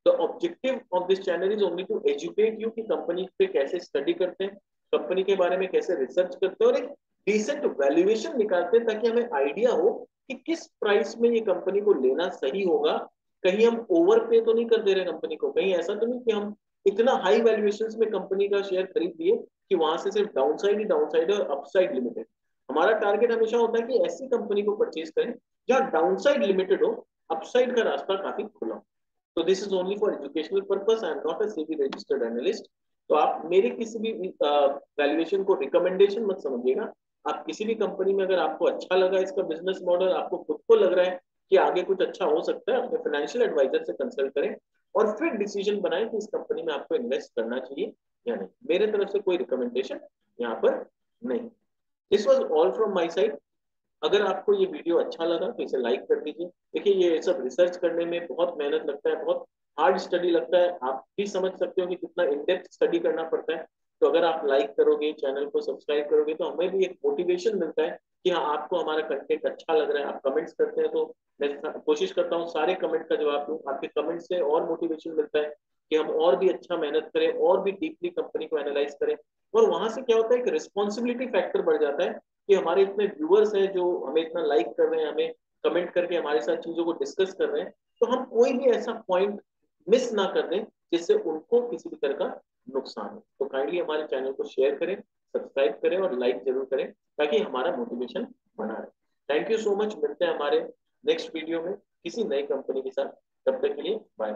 The objective of this channel is only to educate you कि कंपनी पे कैसे स्टडी करते हैं, कंपनी के बारे में कैसे रिसर्च करते हैं, और एक डिसेंट वैल्यूएशन निकालते हैं, ताकि हमें आइडिया हो कि किस प्राइस में ये कंपनी को लेना सही होगा। कहीं हम ओवर पे तो नहीं कर दे रहे कंपनी को, कहीं ऐसा तो नहीं कि हम इतना हाई वैल्यूएशन में कंपनी का शेयर खरीद लिए कि वहां से सिर्फ डाउनसाइड ही डाउनसाइड है और अपसाइड लिमिटेड। हमारा टारगेट हमेशा होता है कि ऐसी कंपनी को परचेज करें जहां डाउनसाइड लिमिटेड हो, अपसाइड का रास्ता काफी खुला हो। तो this is only for educational purpose, I am not a SEBI registered analyst. तो आप मेरे किसी भी वैल्यूएशन को रिकमेंडेशन मत समझिएगा। आप किसी भी कंपनी में अगर आपको अच्छा लगा इसका बिजनेस मॉडल, आपको खुद को लग रहा है कि आगे कुछ अच्छा हो सकता है, अपने फाइनेंशियल एडवाइजर से कंसल्ट करें, और फिर डिसीजन बनाएं कि इस कंपनी में आपको इन्वेस्ट करना चाहिए या नहीं। मेरे तरफ से कोई रिकमेंडेशन यहाँ पर नहीं। This was all from my side. अगर आपको ये वीडियो अच्छा लगा तो इसे लाइक कर दीजिए। देखिए, ये सब रिसर्च करने में बहुत मेहनत लगता है, बहुत हार्ड स्टडी लगता है, आप भी समझ सकते हो कि कितना इन डेप्थ स्टडी करना पड़ता है। तो अगर आप लाइक करोगे, चैनल को सब्सक्राइब करोगे, तो हमें भी एक मोटिवेशन मिलता है कि हाँ, आपको हमारा कंटेंट अच्छा लग रहा है। आप कमेंट्स करते हैं तो मैं कोशिश करता हूँ सारे कमेंट का जवाब दूँ। आपके कमेंट से और मोटिवेशन मिलता है कि हम और भी अच्छा मेहनत करें, और भी डीपली कंपनी को एनालाइज करें। और वहां से क्या होता है, एक रिस्पॉन्सिबिलिटी फैक्टर बढ़ जाता है कि हमारे इतने व्यूअर्स हैं जो हमें इतना लाइक कर रहे हैं, हमें कमेंट करके हमारे साथ चीजों को डिस्कस कर रहे हैं, तो हम कोई भी ऐसा पॉइंट मिस ना कर दें जिससे उनको किसी भी तरह का नुकसान हो। तो काइंडली हमारे चैनल को शेयर करें, सब्सक्राइब करें और लाइक जरूर करें, ताकि हमारा मोटिवेशन बना रहे। Thank you so much. मिलते हैं हमारे नेक्स्ट वीडियो में किसी नई कंपनी के साथ। तब तक के लिए बाय।